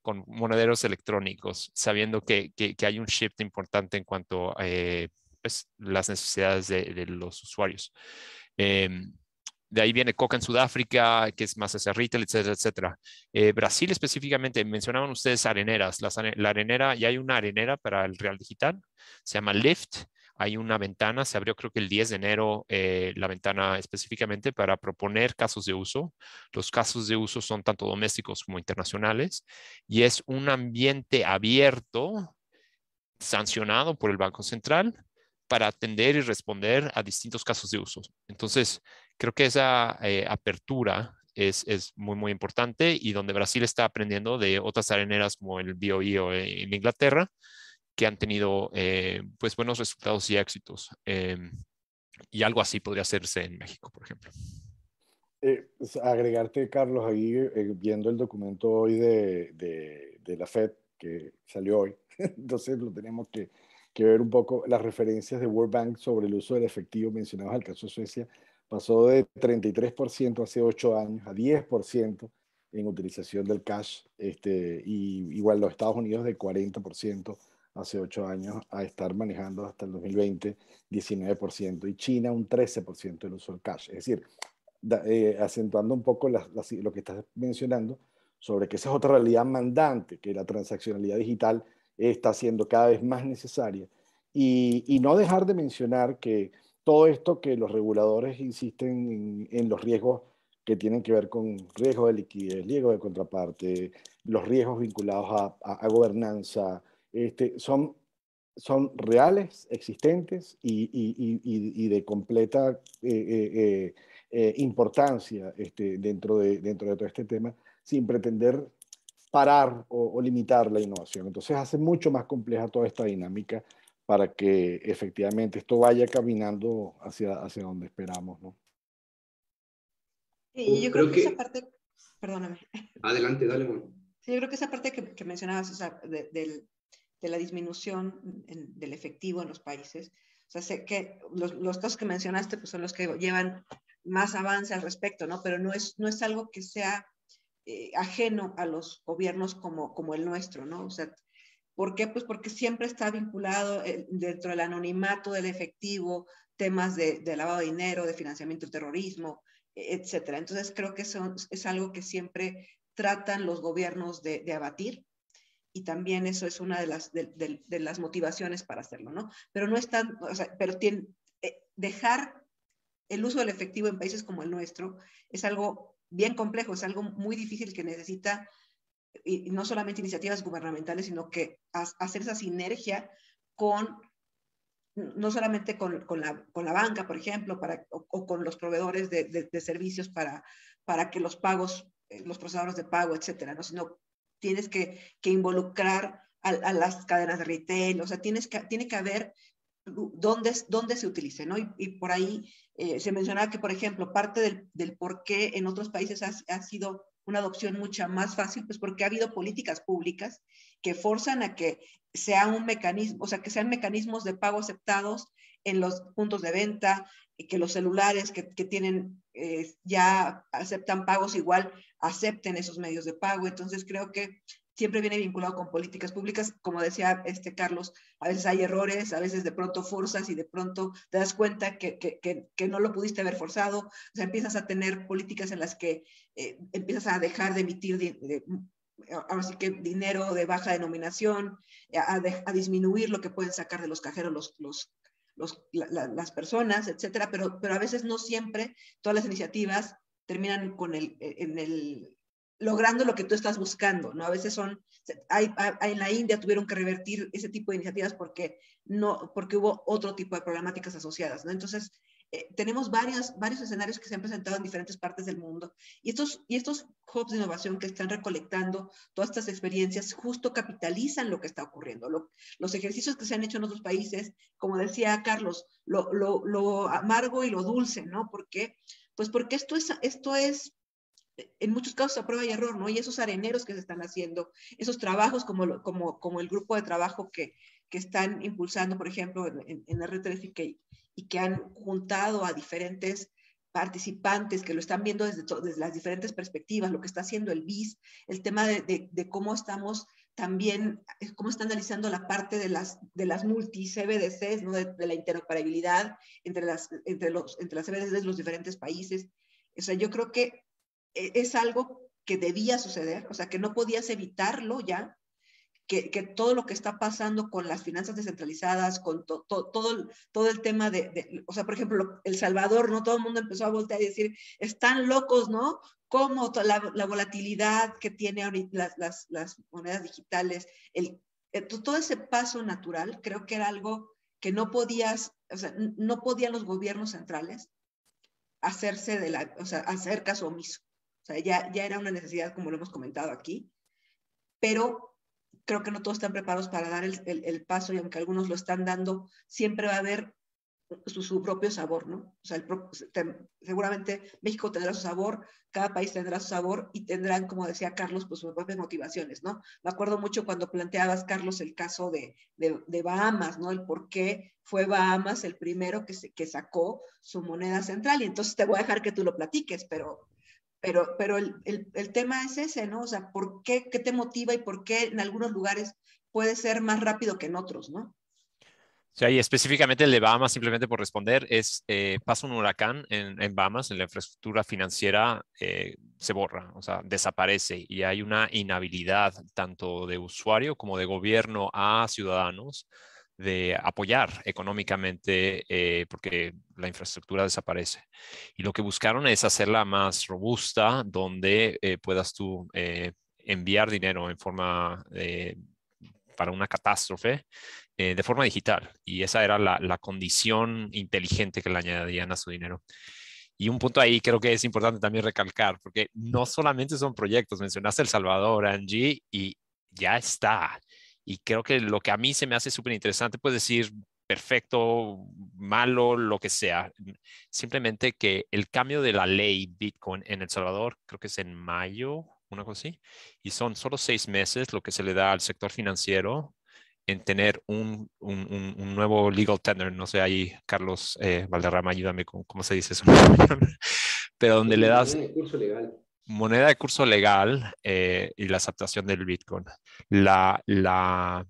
con monederos electrónicos, sabiendo que hay un shift importante en cuanto a pues, las necesidades de los usuarios? De ahí viene Coca en Sudáfrica, que es más hacia retail, etcétera, etcétera. Brasil específicamente, mencionaban ustedes areneras. La arenera, ya hay una arenera para el Real Digital, se llama Lyft. Hay una ventana, se abrió creo que el 10 de enero la ventana específicamente para proponer casos de uso. Los casos de uso son tanto domésticos como internacionales y es un ambiente abierto, sancionado por el Banco Central para atender y responder a distintos casos de uso. Entonces, creo que esa apertura es muy, muy importante y donde Brasil está aprendiendo de otras areneras como el BOE en Inglaterra, que han tenido pues buenos resultados y éxitos. Y algo así podría hacerse en México, por ejemplo. Agregarte, Carlos, ahí viendo el documento hoy de la FED que salió hoy, entonces lo tenemos que que ver un poco las referencias de World Bank sobre el uso del efectivo mencionados al caso de Suecia. Pasó de 33% hace 8 años a 10% en utilización del cash, y igual los Estados Unidos de 40% hace 8 años a estar manejando hasta el 2020 19%, y China un 13% del uso del cash. Es decir, acentuando un poco lo que estás mencionando, sobre que esa es otra realidad mandante, que la transaccionalidad digital está siendo cada vez más necesaria. Y no dejar de mencionar que todo esto que los reguladores insisten en los riesgos que tienen que ver con riesgo de liquidez, riesgo de contraparte, los riesgos vinculados a gobernanza, son reales, existentes y de completa importancia dentro de todo este tema, sin pretender parar o limitar la innovación. Entonces hace mucho más compleja toda esta dinámica para que efectivamente esto vaya caminando hacia donde esperamos, ¿no? Y yo creo Creo que esa que... parte, perdóname. Adelante, dale, bueno. Sí, yo creo que esa parte que mencionabas, o sea, de la disminución del efectivo en los países, o sea, sé que los casos que mencionaste pues, son los que llevan más avance al respecto, ¿no? Pero no es algo que sea ajeno a los gobiernos como el nuestro, ¿no? O sea, ¿por qué? Pues porque siempre está vinculado dentro del anonimato del efectivo, temas de lavado de dinero, de financiamiento del terrorismo, etcétera. Entonces creo que eso es algo que siempre tratan los gobiernos de abatir, y también eso es una de las motivaciones para hacerlo, ¿no? Pero no es tan, o sea, pero dejar el uso del efectivo en países como el nuestro es algo bien complejo, es algo muy difícil que necesita, y no solamente iniciativas gubernamentales, sino que hacer esa sinergia con, no solamente con la banca, por ejemplo, o con los proveedores de servicios para que los pagos, los procesadores de pago, etcétera, ¿no? Sino tienes que involucrar a las cadenas de retail, o sea, tiene que haber dónde se utilice, ¿no? Y por ahí se mencionaba que, por ejemplo, parte del por qué en otros países ha sido una adopción mucha más fácil, pues porque ha habido políticas públicas que forzan a que sea un mecanismo, o sea, que sean mecanismos de pago aceptados en los puntos de venta, y que los celulares que tienen ya aceptan pagos igual, acepten esos medios de pago. Entonces creo que siempre viene vinculado con políticas públicas. Como decía Carlos, a veces hay errores, a veces de pronto forzas y de pronto te das cuenta que no lo pudiste haber forzado. O sea, empiezas a tener políticas en las que empiezas a dejar de emitir ahora sí que dinero de baja denominación, a disminuir lo que pueden sacar de los cajeros las personas, etcétera, pero a veces no siempre todas las iniciativas terminan logrando lo que tú estás buscando, ¿no? A veces en la India tuvieron que revertir ese tipo de iniciativas porque hubo otro tipo de problemáticas asociadas, ¿no? Entonces, tenemos varios escenarios que se han presentado en diferentes partes del mundo, y estos hubs de innovación que están recolectando todas estas experiencias justo capitalizan lo que está ocurriendo. Los ejercicios que se han hecho en otros países, como decía Carlos, lo amargo y lo dulce, ¿no? ¿Por qué? Pues porque esto es en muchos casos a prueba y error, ¿no? Y esos areneros que se están haciendo, esos trabajos como el grupo de trabajo que están impulsando, por ejemplo, en R3 y que han juntado a diferentes participantes que lo están viendo desde las diferentes perspectivas, lo que está haciendo el BIS, el tema de cómo estamos también, cómo está analizando la parte de las multi-CBDCs, ¿no? De la interoperabilidad entre las CBDCs de los diferentes países. O sea, yo creo que es algo que debía suceder, o sea, que no podías evitarlo ya, que todo lo que está pasando con las finanzas descentralizadas, con todo el tema o sea, por ejemplo, El Salvador, ¿no? Todo el mundo empezó a voltear y decir, están locos, ¿no? Cómo la volatilidad que tiene ahorita las monedas digitales, todo ese paso natural, creo que era algo que no podías, o sea, no podían los gobiernos centrales o sea, hacer caso omiso. O sea, ya era una necesidad, como lo hemos comentado aquí, pero creo que no todos están preparados para dar el paso, y aunque algunos lo están dando, siempre va a haber su propio sabor, ¿no? O sea, seguramente México tendrá su sabor, cada país tendrá su sabor y tendrán, como decía Carlos, pues sus propias motivaciones, ¿no? Me acuerdo mucho cuando planteabas, Carlos, el caso de Bahamas, ¿no? El por qué fue Bahamas el primero que sacó su moneda central. Y entonces te voy a dejar que tú lo platiques, pero el tema es ese, ¿no? O sea, ¿por qué? ¿Qué te motiva y por qué en algunos lugares puede ser más rápido que en otros, ¿no? O sea, y específicamente el de Bahamas, simplemente por responder, pasa un huracán en Bahamas, en la infraestructura financiera se borra, o sea, desaparece y hay una inhabilidad tanto de usuario como de gobierno a ciudadanos de apoyar económicamente porque la infraestructura desaparece. Y lo que buscaron es hacerla más robusta, donde puedas tú enviar dinero en forma para una catástrofe de forma digital. Y esa era la condición inteligente que le añadían a su dinero. Y un punto ahí creo que es importante también recalcar, porque no solamente son proyectos, mencionaste El Salvador, Angie, y ya está. Y creo que lo que a mí se me hace súper interesante, puedes decir perfecto, malo, lo que sea. Simplemente que el cambio de la ley Bitcoin en El Salvador, creo que es en mayo, una cosa así, y son solo 6 meses lo que se le da al sector financiero en tener un nuevo legal tender. No sé, ahí Carlos Valderrama, ayúdame con cómo se dice eso. Pero donde le das Moneda de curso legal. moneda de curso legal y la aceptación del Bitcoin. La, la,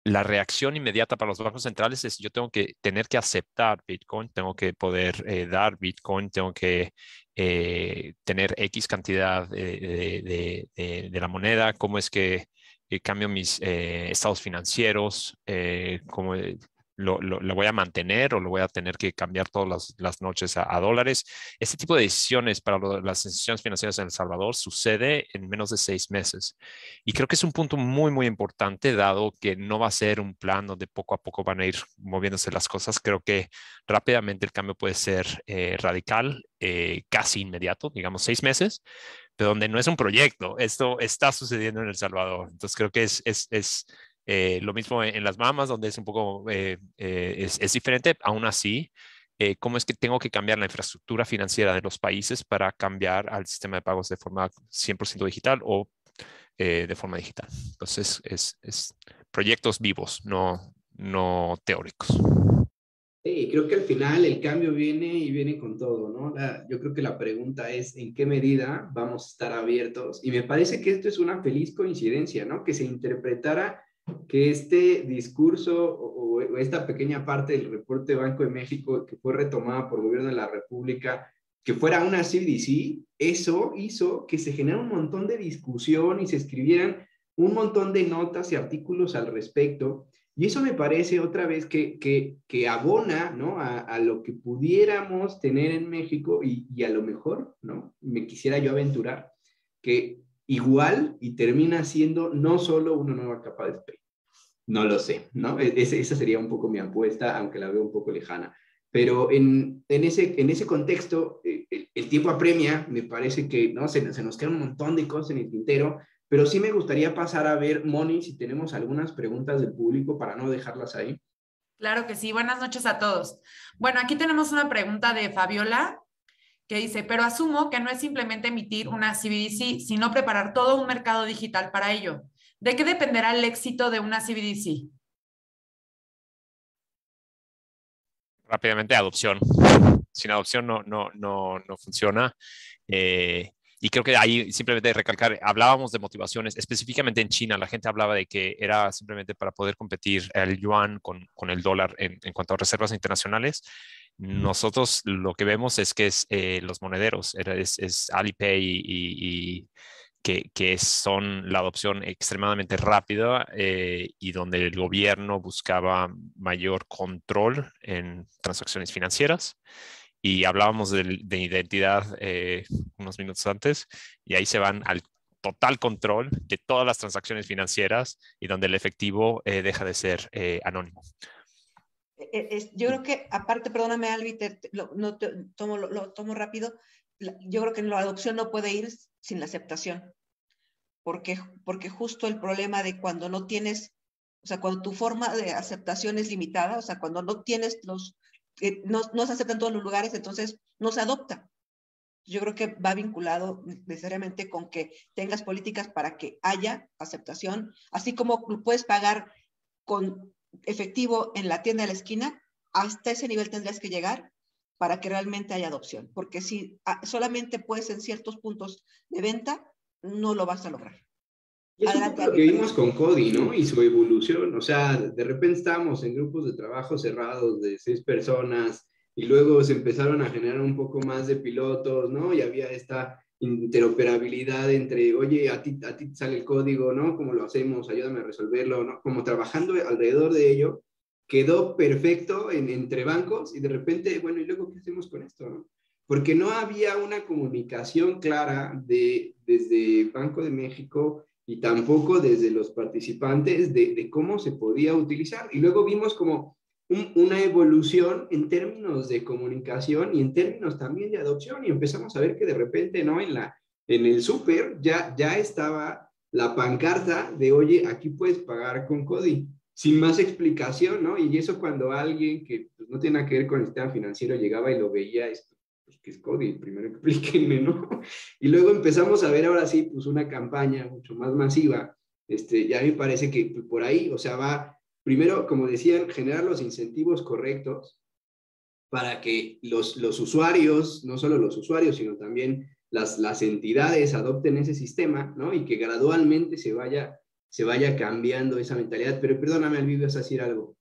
la reacción inmediata para los bancos centrales es yo tengo que tener que aceptar Bitcoin, tengo que poder dar Bitcoin, tengo que tener X cantidad de la moneda, cómo es que cambio mis estados financieros, cómo lo voy a mantener o lo voy a tener que cambiar todas las noches a dólares. Este tipo de decisiones para las instituciones financieras en El Salvador sucede en menos de 6 meses. Y creo que es un punto muy, muy importante, dado que no va a ser un plan donde poco a poco van a ir moviéndose las cosas. Creo que rápidamente el cambio puede ser radical, casi inmediato, digamos 6 meses, pero donde no es un proyecto. Esto está sucediendo en El Salvador. Entonces creo que es lo mismo en las Bahamas, donde es un poco, es diferente. Aún así, cómo es que tengo que cambiar la infraestructura financiera de los países para cambiar al sistema de pagos de forma 100% digital o de forma digital. Entonces, es proyectos vivos, no teóricos. Sí, creo que al final el cambio viene y viene con todo, ¿no? Yo creo que la pregunta es en qué medida vamos a estar abiertos. Y me parece que esto es una feliz coincidencia, ¿no? Que se interpretara que este discurso o esta pequeña parte del reporte de Banco de México que fue retomada por el gobierno de la República, que fuera una CBDC, eso hizo que se generara un montón de discusión y se escribieran un montón de notas y artículos al respecto. Y eso me parece otra vez que abona, ¿no? A lo que pudiéramos tener en México y a lo mejor, ¿no? Me quisiera yo aventurar que igual y termina siendo no solo una nueva capa de spray. No lo sé, ¿no? Esa sería un poco mi apuesta, aunque la veo un poco lejana. Pero en ese contexto, el tiempo apremia, me parece que ¿no? se nos queda un montón de cosas en el tintero, pero sí me gustaría pasar a ver, Moni, si tenemos algunas preguntas del público para no dejarlas ahí. Claro que sí. Buenas noches a todos. Bueno, aquí tenemos una pregunta de Fabiola que dice, pero asumo que no es simplemente emitir una CBDC, sino preparar todo un mercado digital para ello. ¿De qué dependerá el éxito de una CBDC? Rápidamente, adopción. Sin adopción no funciona. Y creo que ahí simplemente recalcar, hablábamos de motivaciones, específicamente en China, la gente hablaba de que era simplemente para poder competir el yuan con el dólar en cuanto a reservas internacionales. Nosotros lo que vemos es que es los monederos, es Alipay y que son la adopción extremadamente rápida y donde el gobierno buscaba mayor control en transacciones financieras. Y hablábamos de identidad unos minutos antes, y ahí se van al total control de todas las transacciones financieras y donde el efectivo deja de ser anónimo. Yo creo que, aparte, perdóname, Albi, lo tomo rápido, yo creo que la adopción no puede ir sin la aceptación, porque justo el problema de cuando no tienes O sea, cuando tu forma de aceptación es limitada, o sea, cuando no tienes no se acepta en todos los lugares, entonces no se adopta. Yo creo que va vinculado necesariamente con que tengas políticas para que haya aceptación, así como puedes pagar con efectivo en la tienda de la esquina, hasta ese nivel tendrías que llegar para que realmente haya adopción, porque si solamente puedes en ciertos puntos de venta, no lo vas a lograr. Y es un poco lo que vimos con Cody, ¿no? Y su evolución. O sea, de repente estábamos en grupos de trabajo cerrados de 6 personas y luego se empezaron a generar un poco más de pilotos, ¿no? Y había esta interoperabilidad entre, oye, a ti te sale el código, ¿no? ¿Cómo lo hacemos? Ayúdame a resolverlo, ¿no? Como trabajando alrededor de ello, quedó perfecto entre bancos y de repente, bueno, ¿y luego qué hacemos con esto, no? Porque no había una comunicación clara desde Banco de México y tampoco desde los participantes de cómo se podía utilizar. Y luego vimos como una evolución en términos de comunicación y en términos también de adopción, y empezamos a ver que de repente, ¿no? En el súper ya estaba la pancarta de, oye, aquí puedes pagar con Cody, sin más explicación, ¿no? Y eso cuando alguien que pues, no tiene nada que ver con el sistema financiero llegaba y lo veía, pues, ¿qué es Cody? Primero explíquenme, ¿no? Y luego empezamos a ver ahora sí, pues una campaña mucho más masiva, ya me parece que pues, por ahí, o sea, va, primero, como decían, generar los incentivos correctos para que los usuarios, no solo los usuarios, sino también las entidades adopten ese sistema, ¿no? Y que gradualmente se vaya cambiando esa mentalidad. Pero perdóname, Alvin, vas a decir algo.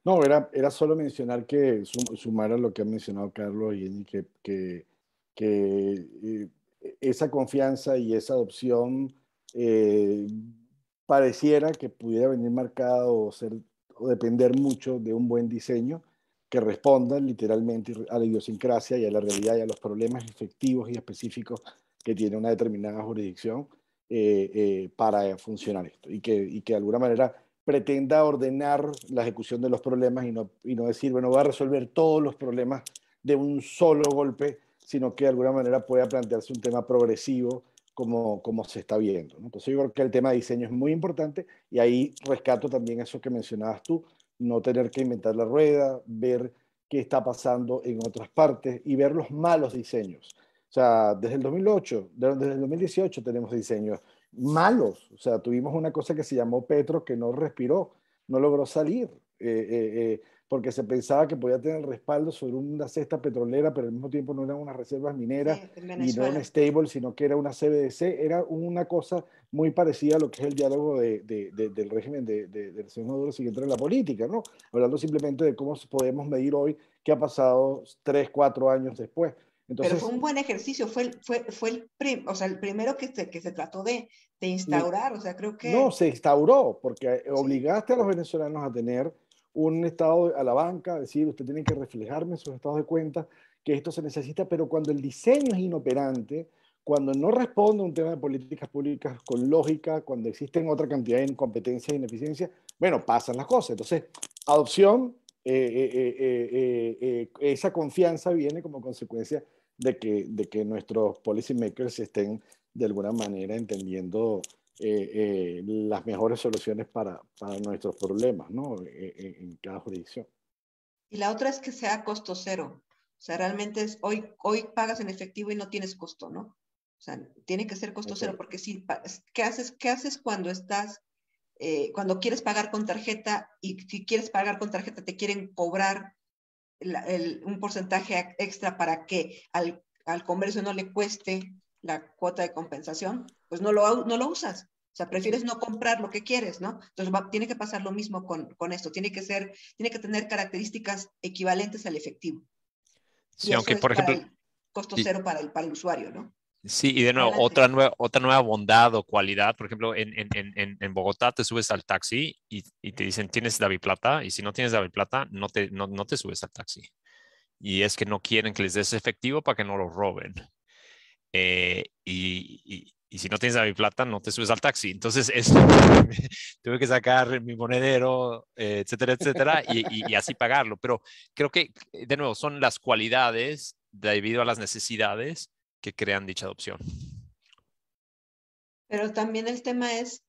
No, era solo mencionar que sumar a lo que ha mencionado Carlos y Jenny, que esa confianza y esa adopción pareciera que pudiera venir marcada o depender mucho de un buen diseño que responda literalmente a la idiosincrasia y a la realidad y a los problemas efectivos y específicos que tiene una determinada jurisdicción para funcionar esto. Y que de alguna manera pretenda ordenar la ejecución de los problemas y no decir, bueno, voy a resolver todos los problemas de un solo golpe, sino que de alguna manera pueda plantearse un tema progresivo como se está viendo, ¿no? Entonces yo creo que el tema de diseño es muy importante y ahí rescato también eso que mencionabas tú, no tener que inventar la rueda, ver qué está pasando en otras partes y ver los malos diseños. O sea, desde el 2008, desde el 2018 tenemos diseños malos. O sea, tuvimos una cosa que se llamó Petro que no respiró, no logró salir, porque se pensaba que podía tener respaldo sobre una cesta petrolera, pero al mismo tiempo no eran unas reservas mineras y no era un stable, sino que era una CBDC. Era una cosa muy parecida a lo que es el diálogo del régimen del señor Maduro si entra en la política, ¿no? Hablando simplemente de cómo podemos medir hoy qué ha pasado 3, 4 años después. Entonces, pero fue un buen ejercicio, fue el primero que se trató de instaurar, o sea, creo que... No, se instauró, porque obligaste a los venezolanos a tener un estado a la banca, a decir, usted tiene que reflejarme en sus estados de cuenta, que esto se necesita, pero cuando el diseño es inoperante, cuando no responde a un tema de políticas públicas con lógica, cuando existen otra cantidad de incompetencia e ineficiencia, bueno, pasan las cosas. Entonces, adopción, esa confianza viene como consecuencia de que nuestros policy makers estén de alguna manera entendiendo las mejores soluciones para nuestros problemas, ¿no? En cada jurisdicción. Y la otra es que sea costo cero. O sea, realmente es hoy pagas en efectivo y no tienes costo, ¿no? O sea, tiene que ser costo cero, porque si, ¿qué haces cuando estás, cuando quieres pagar con tarjeta y si quieres pagar con tarjeta te quieren cobrar un porcentaje extra para que al comercio no le cueste la cuota de compensación? Pues no lo usas. O sea, prefieres no comprar lo que quieres, ¿no? Entonces tiene que pasar lo mismo con esto. Tiene que tener características equivalentes al efectivo. Sí, y aunque eso por es ejemplo... para el costo cero para el usuario, ¿no? Sí, y de nuevo, Adelante. otra nueva bondad o cualidad. Por ejemplo, en Bogotá te subes al taxi y te dicen, ¿tienes DaviPlata? Y si no tienes DaviPlata, no te subes al taxi. Y es que no quieren que les des efectivo para que no lo roben. Y si no tienes DaviPlata, no te subes al taxi. Entonces, tuve que sacar mi monedero, etcétera, etcétera, y así pagarlo. Pero creo que, de nuevo, son las cualidades debido a las necesidades que crean dicha adopción. Pero también el tema es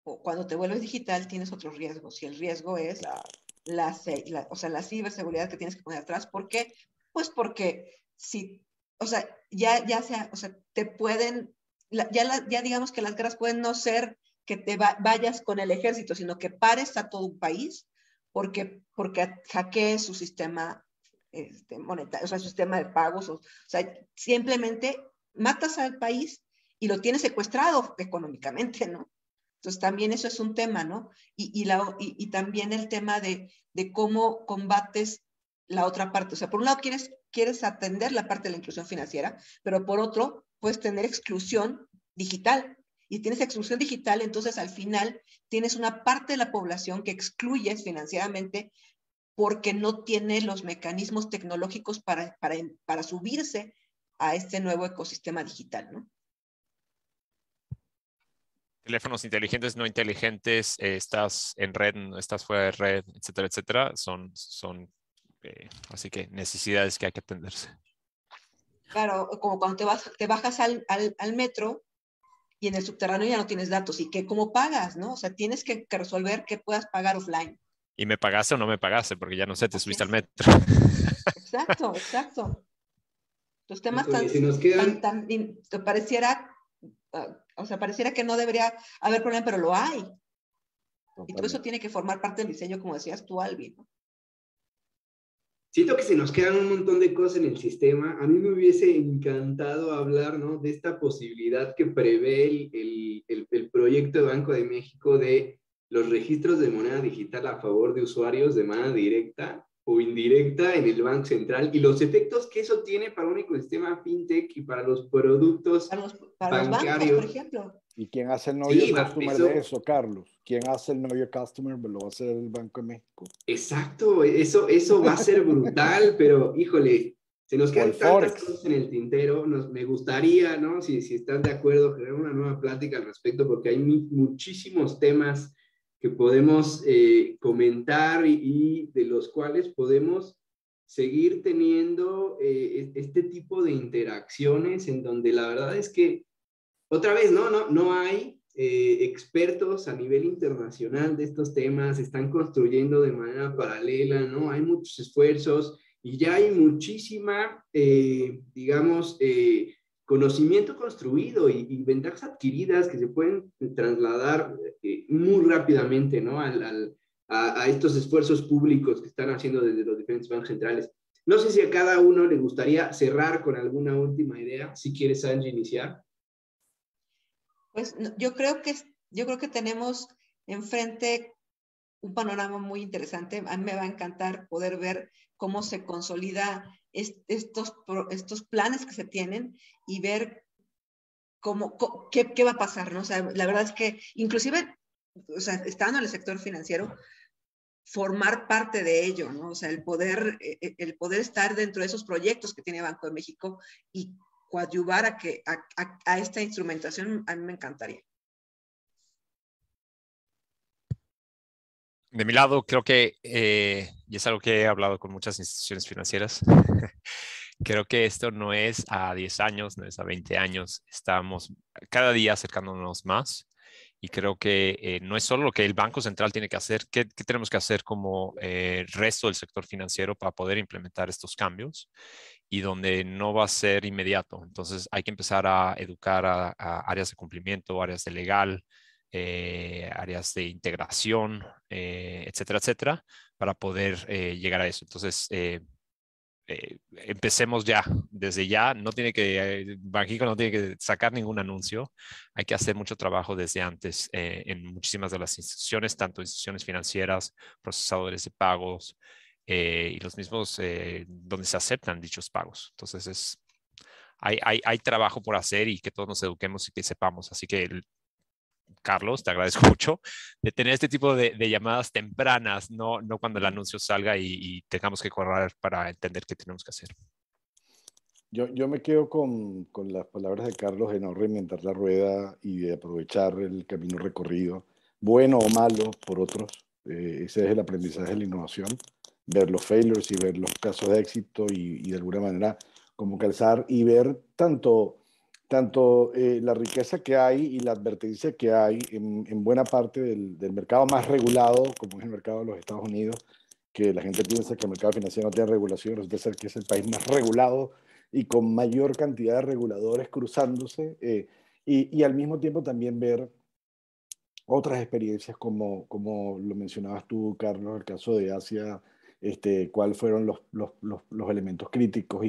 o cuando te vuelves digital tienes otros riesgos, y el riesgo es Claro. o sea, la ciberseguridad que tienes que poner atrás. ¿Por qué? Pues porque si, o sea, o sea, te pueden, ya digamos que las guerras pueden no ser que te vayas con el ejército, sino que pares a todo un país porque hackees su sistema monetario, o sea, su sistema de pagos, o sea, simplemente matas al país y lo tienes secuestrado económicamente, ¿no? Entonces también eso es un tema, ¿no? Y también el tema de cómo combates la otra parte. O sea, por un lado quieres atender la parte de la inclusión financiera, pero por otro puedes tener exclusión digital. Y tienes exclusión digital, entonces al final tienes una parte de la población que excluyes financieramente porque no tiene los mecanismos tecnológicos para subirse a este nuevo ecosistema digital, ¿no? Teléfonos inteligentes, no inteligentes, estás en red, no estás fuera de red, etcétera, etcétera, son así que necesidades que hay que atenderse. Claro, como cuando te bajas al metro y en el subterráneo ya no tienes datos. ¿Y cómo pagas, no? O sea, tienes que resolver que puedas pagar offline. Y me pagaste o no me pagaste, porque ya no sé, te Así subiste es. al metro. Exacto, exacto. Los temas Híjole, si nos quedan... o sea, pareciera que no debería haber problema, pero lo hay. Y todo eso Totalmente. tiene que formar parte del diseño, como decías tú, Alvin, ¿no? Siento que se nos quedan un montón de cosas en el sistema. A mí me hubiese encantado hablar, ¿no?, de esta posibilidad que prevé el proyecto de Banco de México de los registros de moneda digital a favor de usuarios de manera directa o indirecta en el Banco Central y los efectos que eso tiene para un ecosistema fintech y para los productos Para los bancos, por bancarios. ejemplo. ¿Y quién hace el Know Sí, Your Customer de eso, Carlos? ¿Quién hace el Know Your Customer? Lo va a hacer el Banco de México. Exacto, eso va a ser brutal, pero híjole, se nos O quedan el tantas Forex. cosas en el tintero. Me gustaría, ¿no? Si están de acuerdo, generar una nueva plática al respecto, porque hay muchísimos temas que podemos comentar y de los cuales podemos seguir teniendo este tipo de interacciones en donde la verdad es que, otra vez, no hay expertos a nivel internacional de estos temas, están construyendo de manera paralela, ¿no? Hay muchos esfuerzos y ya hay muchísima, digamos, conocimiento construido y ventajas adquiridas que se pueden trasladar muy rápidamente, ¿no? A estos esfuerzos públicos que están haciendo desde los diferentes bancos centrales. No sé si a cada uno le gustaría cerrar con alguna última idea. Si quieres, Angie, iniciar. Pues yo creo que tenemos enfrente un panorama muy interesante. A mí me va a encantar poder ver cómo se consolida estos planes que se tienen y ver qué va a pasar, ¿no? O sea, la verdad es que inclusive, o sea, estando en el sector financiero, formar parte de ello, ¿no? O sea, el poder estar dentro de esos proyectos que tiene Banco de México y coadyuvar a esta instrumentación, a mí me encantaría. De mi lado, creo que, y es algo que he hablado con muchas instituciones financieras, creo que esto no es a 10 años, no es a 20 años, estamos cada día acercándonos más y creo que no es solo lo que el Banco Central tiene que hacer, ¿qué tenemos que hacer como resto del sector financiero para poder implementar estos cambios? Y donde no va a ser inmediato. Entonces hay que empezar a educar a áreas de cumplimiento, áreas de legal, áreas de integración, etcétera, etcétera, para poder llegar a eso. Entonces, empecemos ya, desde ya, Banxico no tiene que sacar ningún anuncio, hay que hacer mucho trabajo desde antes en muchísimas de las instituciones, tanto instituciones financieras, procesadores de pagos, y los mismos donde se aceptan dichos pagos. Entonces, hay trabajo por hacer y que todos nos eduquemos y que sepamos. Así que, Carlos, te agradezco mucho de tener este tipo de llamadas tempranas, no cuando el anuncio salga y tengamos que correr para entender qué tenemos que hacer. Yo me quedo con las palabras de Carlos de no reinventar la rueda y de aprovechar el camino recorrido, bueno o malo por otros. Ese es el aprendizaje de la innovación, ver los failures y ver los casos de éxito y de alguna manera como calzar y ver tanto tanto la riqueza que hay y la advertencia que hay en buena parte del mercado más regulado, como es el mercado de los Estados Unidos, que la gente piensa que el mercado financiero no tiene regulación, resulta ser que es el país más regulado y con mayor cantidad de reguladores cruzándose, y al mismo tiempo también ver otras experiencias como lo mencionabas tú, Carlos, el caso de Asia, cuáles fueron los elementos críticos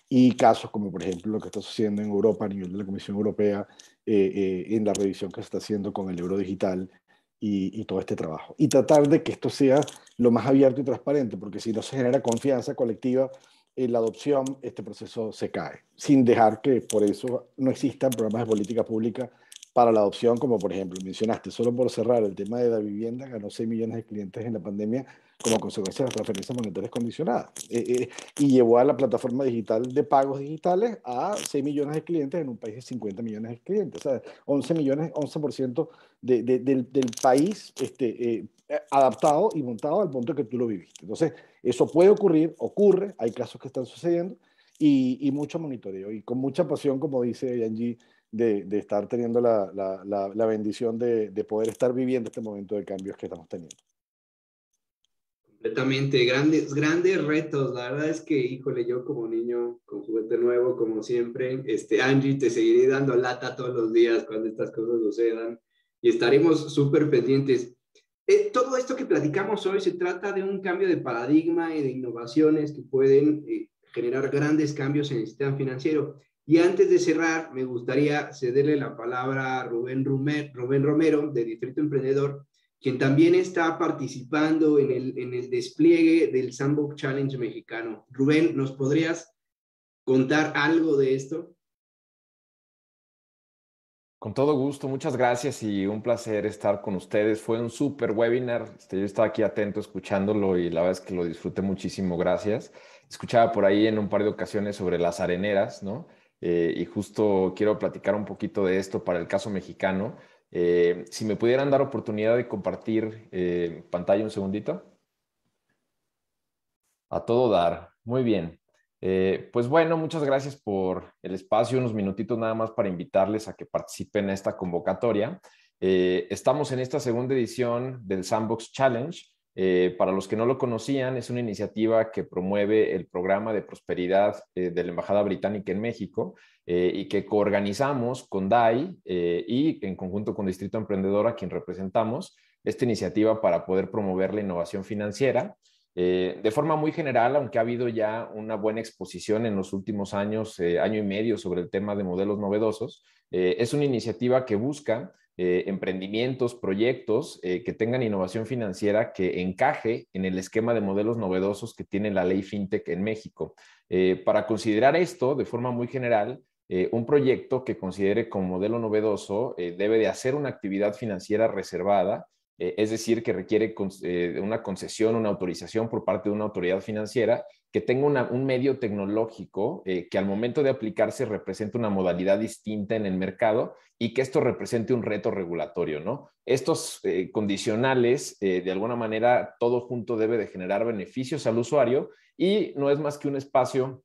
y casos como por ejemplo lo que está sucediendo en Europa a nivel de la Comisión Europea, en la revisión que se está haciendo con el euro digital y todo este trabajo. Y tratar de que esto sea lo más abierto y transparente, porque si no se genera confianza colectiva en la adopción, este proceso se cae, sin dejar que por eso no existan programas de política pública para la adopción, como por ejemplo mencionaste, solo por cerrar el tema de la vivienda, ganó 6 millones de clientes en la pandemia como consecuencia de las transferencias monetarias condicionadas, y llevó a la plataforma digital de pagos digitales a 6 millones de clientes en un país de 50 millones de clientes, o sea, 11 millones, 11% del país adaptado y montado al punto que tú lo viviste. Entonces, eso puede ocurrir, ocurre, hay casos que están sucediendo, y mucho monitoreo, y con mucha pasión, como dice Angie, de estar teniendo la bendición de poder estar viviendo este momento de cambios que estamos teniendo. Completamente, grandes retos. La verdad es que, híjole, yo como niño con juguete nuevo, como siempre, Angie, te seguiré dando lata todos los días cuando estas cosas sucedan y estaremos súper pendientes. Todo esto que platicamos hoy se trata de un cambio de paradigma y de innovaciones que pueden generar grandes cambios en el sistema financiero. Y antes de cerrar, me gustaría cederle la palabra a Rubén Romero, de Distrito Emprendedor, quien también está participando en el despliegue del Sandbox Challenge mexicano. Rubén, ¿nos podrías contar algo de esto? Con todo gusto, muchas gracias y un placer estar con ustedes. Fue un súper webinar. Yo estaba aquí atento escuchándolo y la verdad es que lo disfruté muchísimo. Gracias. Escuchaba por ahí en un par de ocasiones sobre las areneras, ¿no? Y justo quiero platicar un poquito de esto para el caso mexicano. Si me pudieran dar oportunidad de compartir pantalla un segundito. A todo dar. Muy bien. Pues bueno, muchas gracias por el espacio, unos minutitos nada más para invitarles a que participen en esta convocatoria. Estamos en esta segunda edición del Sandbox Challenge. Para los que no lo conocían, es una iniciativa que promueve el programa de prosperidad de la Embajada Británica en México y que coorganizamos con DAI y en conjunto con Distrito Emprendedor, a quien representamos, esta iniciativa para poder promover la innovación financiera. De forma muy general, aunque ha habido ya una buena exposición en los últimos años, año y medio, sobre el tema de modelos novedosos, es una iniciativa que busca emprendimientos, proyectos que tengan innovación financiera que encaje en el esquema de modelos novedosos que tiene la ley FinTech en México. Para considerar esto de forma muy general, un proyecto que considere como modelo novedoso debe de hacer una actividad financiera reservada, es decir, que requiere una concesión, una autorización por parte de una autoridad financiera, que tenga un medio tecnológico que al momento de aplicarse represente una modalidad distinta en el mercado y que esto represente un reto regulatorio, ¿no? Estos condicionales, de alguna manera, todo junto debe de generar beneficios al usuario y no es más que un espacio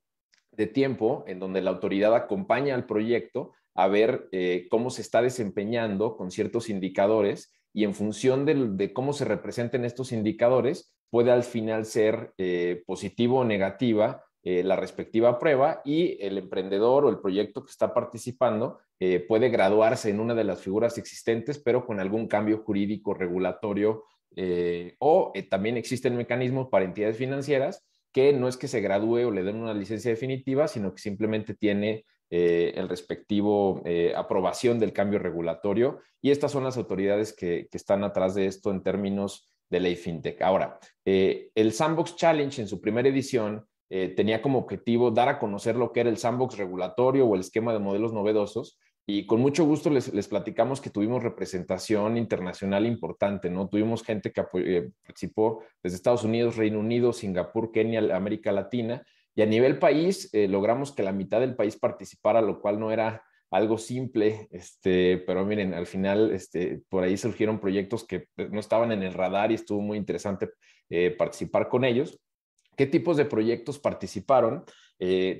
de tiempo en donde la autoridad acompaña al proyecto a ver cómo se está desempeñando con ciertos indicadores, y en función de cómo se representen estos indicadores, puede al final ser positivo o negativa la respectiva prueba, y el emprendedor o el proyecto que está participando puede graduarse en una de las figuras existentes, pero con algún cambio jurídico, regulatorio, o también existen mecanismos para entidades financieras que no es que se gradúe o le den una licencia definitiva, sino que simplemente tiene el respectivo aprobación del cambio regulatorio, y estas son las autoridades que están atrás de esto en términos de ley FinTech. Ahora, el Sandbox Challenge en su primera edición tenía como objetivo dar a conocer lo que era el sandbox regulatorio o el esquema de modelos novedosos, y con mucho gusto les platicamos que tuvimos representación internacional importante, ¿no? Tuvimos gente que participó desde Estados Unidos, Reino Unido, Singapur, Kenia, América Latina, y a nivel país logramos que la mitad del país participara, lo cual no era algo simple, pero miren, al final por ahí surgieron proyectos que no estaban en el radar y estuvo muy interesante participar con ellos. ¿Qué tipos de proyectos participaron?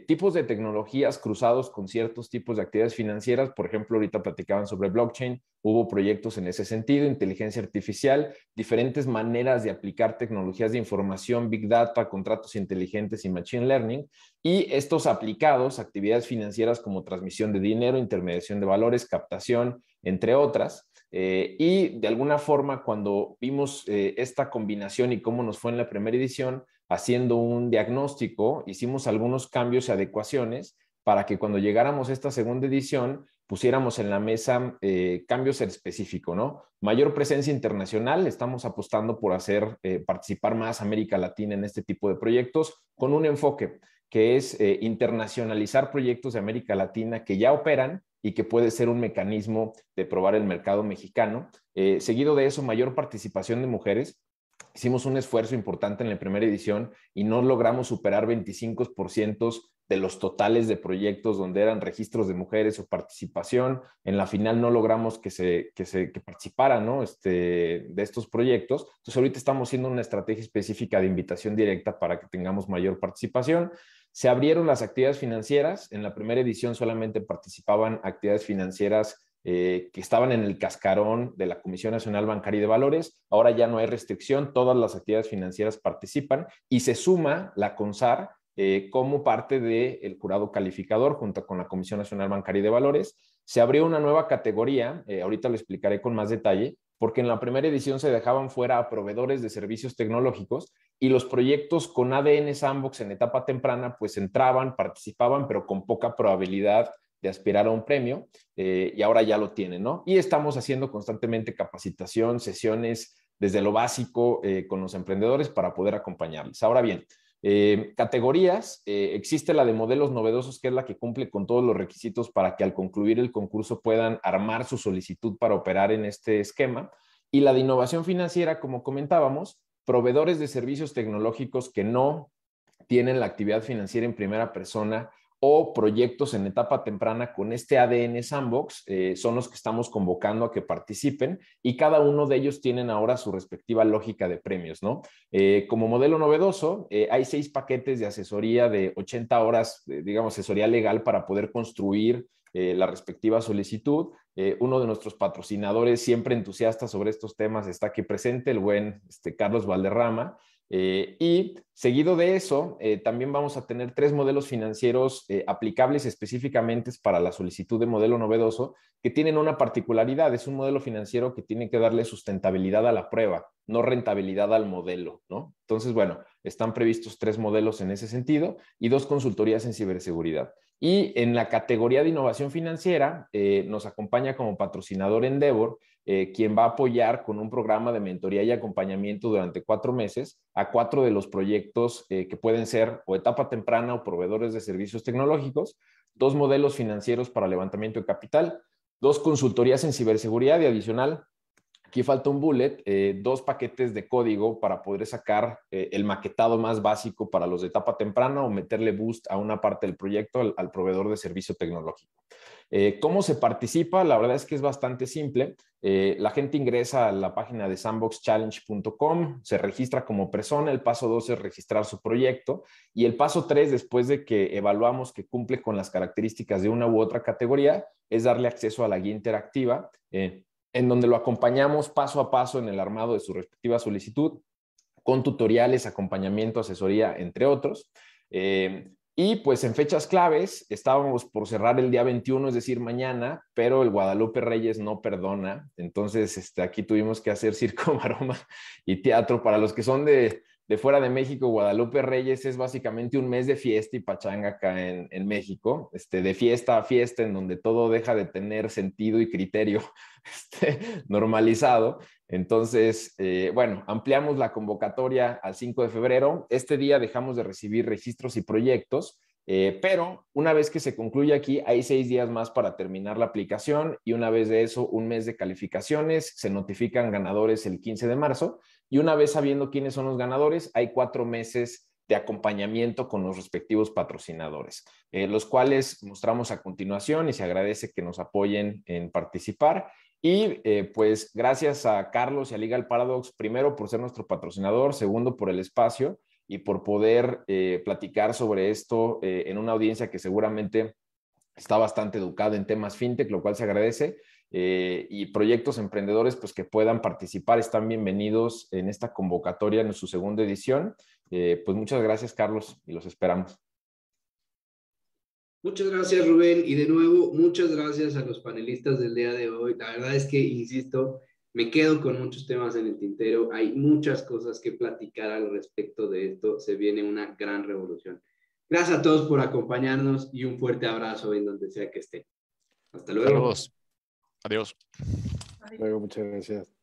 Tipos de tecnologías cruzados con ciertos tipos de actividades financieras. Por ejemplo, ahorita platicaban sobre blockchain, hubo proyectos en ese sentido, inteligencia artificial, diferentes maneras de aplicar tecnologías de información, big data, contratos inteligentes y machine learning, y estos aplicados, actividades financieras como transmisión de dinero, intermediación de valores, captación, entre otras. Y de alguna forma, cuando vimos esta combinación y cómo nos fue en la primera edición, haciendo un diagnóstico, hicimos algunos cambios y adecuaciones para que cuando llegáramos a esta segunda edición pusiéramos en la mesa cambios específicos, ¿no? Mayor presencia internacional, estamos apostando por hacer participar más América Latina en este tipo de proyectos con un enfoque que es internacionalizar proyectos de América Latina que ya operan y que puede ser un mecanismo de probar el mercado mexicano. Seguido de eso, mayor participación de mujeres. Hicimos un esfuerzo importante en la primera edición y no logramos superar 25% de los totales de proyectos donde eran registros de mujeres o participación. En la final no logramos que participaran, ¿no? De estos proyectos. Entonces ahorita estamos haciendo una estrategia específica de invitación directa para que tengamos mayor participación. Se abrieron las actividades financieras. En la primera edición solamente participaban actividades financieras que estaban en el cascarón de la Comisión Nacional Bancaria y de Valores. Ahora ya no hay restricción, todas las actividades financieras participan y se suma la CONSAR como parte del jurado calificador junto con la Comisión Nacional Bancaria y de Valores. Se abrió una nueva categoría, ahorita lo explicaré con más detalle, porque en la primera edición se dejaban fuera a proveedores de servicios tecnológicos y los proyectos con ADN Sandbox en etapa temprana pues entraban, participaban, pero con poca probabilidad de aspirar a un premio, y ahora ya lo tienen, ¿no? Y estamos haciendo constantemente capacitación, sesiones desde lo básico con los emprendedores para poder acompañarles. Ahora bien, categorías, existe la de modelos novedosos, que es la que cumple con todos los requisitos para que al concluir el concurso puedan armar su solicitud para operar en este esquema, y la de innovación financiera, como comentábamos, proveedores de servicios tecnológicos que no tienen la actividad financiera en primera persona o proyectos en etapa temprana con este ADN Sandbox, son los que estamos convocando a que participen, y cada uno de ellos tienen ahora su respectiva lógica de premios, ¿no? Como modelo novedoso, hay 6 paquetes de asesoría de 80 horas, digamos, asesoría legal para poder construir la respectiva solicitud. Uno de nuestros patrocinadores, siempre entusiasta sobre estos temas, está aquí presente, el buen Carlos Valderrama. Y seguido de eso, también vamos a tener 3 modelos financieros aplicables específicamente para la solicitud de modelo novedoso, que tienen una particularidad. Es un modelo financiero que tiene que darle sustentabilidad a la prueba, no rentabilidad al modelo, ¿no? Entonces, bueno, están previstos 3 modelos en ese sentido y 2 consultorías en ciberseguridad. Y en la categoría de innovación financiera nos acompaña como patrocinador Endeavor, quien va a apoyar con un programa de mentoría y acompañamiento durante 4 meses a 4 de los proyectos que pueden ser o etapa temprana o proveedores de servicios tecnológicos, 2 modelos financieros para levantamiento de capital, 2 consultorías en ciberseguridad y adicional, aquí falta un bullet, 2 paquetes de código para poder sacar el maquetado más básico para los de etapa temprana o meterle boost a una parte del proyecto al proveedor de servicio tecnológico. ¿Cómo se participa? La verdad es que es bastante simple. La gente ingresa a la página de sandboxchallenge.com, se registra como persona. El paso 2 es registrar su proyecto, y el paso 3, después de que evaluamos que cumple con las características de una u otra categoría, es darle acceso a la guía interactiva, en donde lo acompañamos paso a paso en el armado de su respectiva solicitud, con tutoriales, acompañamiento, asesoría, entre otros. Y pues en fechas claves, estábamos por cerrar el día 21, es decir, mañana, pero el Guadalupe Reyes no perdona. Entonces, aquí tuvimos que hacer circo, maroma y teatro. Para los que son de fuera de México, Guadalupe Reyes es básicamente un mes de fiesta y pachanga acá en México, de fiesta a fiesta, en donde todo deja de tener sentido y criterio normalizado. Entonces, bueno, ampliamos la convocatoria al 5 de febrero. Este día dejamos de recibir registros y proyectos, pero una vez que se concluye aquí, hay 6 días más para terminar la aplicación, y una vez de eso, un mes de calificaciones. Se notifican ganadores el 15 de marzo, y una vez sabiendo quiénes son los ganadores, hay 4 meses de acompañamiento con los respectivos patrocinadores, los cuales mostramos a continuación, y se agradece que nos apoyen en participar. Y pues gracias a Carlos y a Legal Paradox, primero por ser nuestro patrocinador, segundo por el espacio, y por poder platicar sobre esto en una audiencia que seguramente está bastante educada en temas fintech, lo cual se agradece. Y proyectos emprendedores pues, que puedan participar están bienvenidos en esta convocatoria en su segunda edición. Pues muchas gracias, Carlos, y los esperamos. Muchas gracias, Rubén. Y de nuevo, muchas gracias a los panelistas del día de hoy. La verdad es que, insisto, me quedo con muchos temas en el tintero. Hay muchas cosas que platicar al respecto de esto. Se viene una gran revolución. Gracias a todos por acompañarnos y un fuerte abrazo en donde sea que estén. Hasta luego. Saludos. Adiós. Luego, muchas gracias.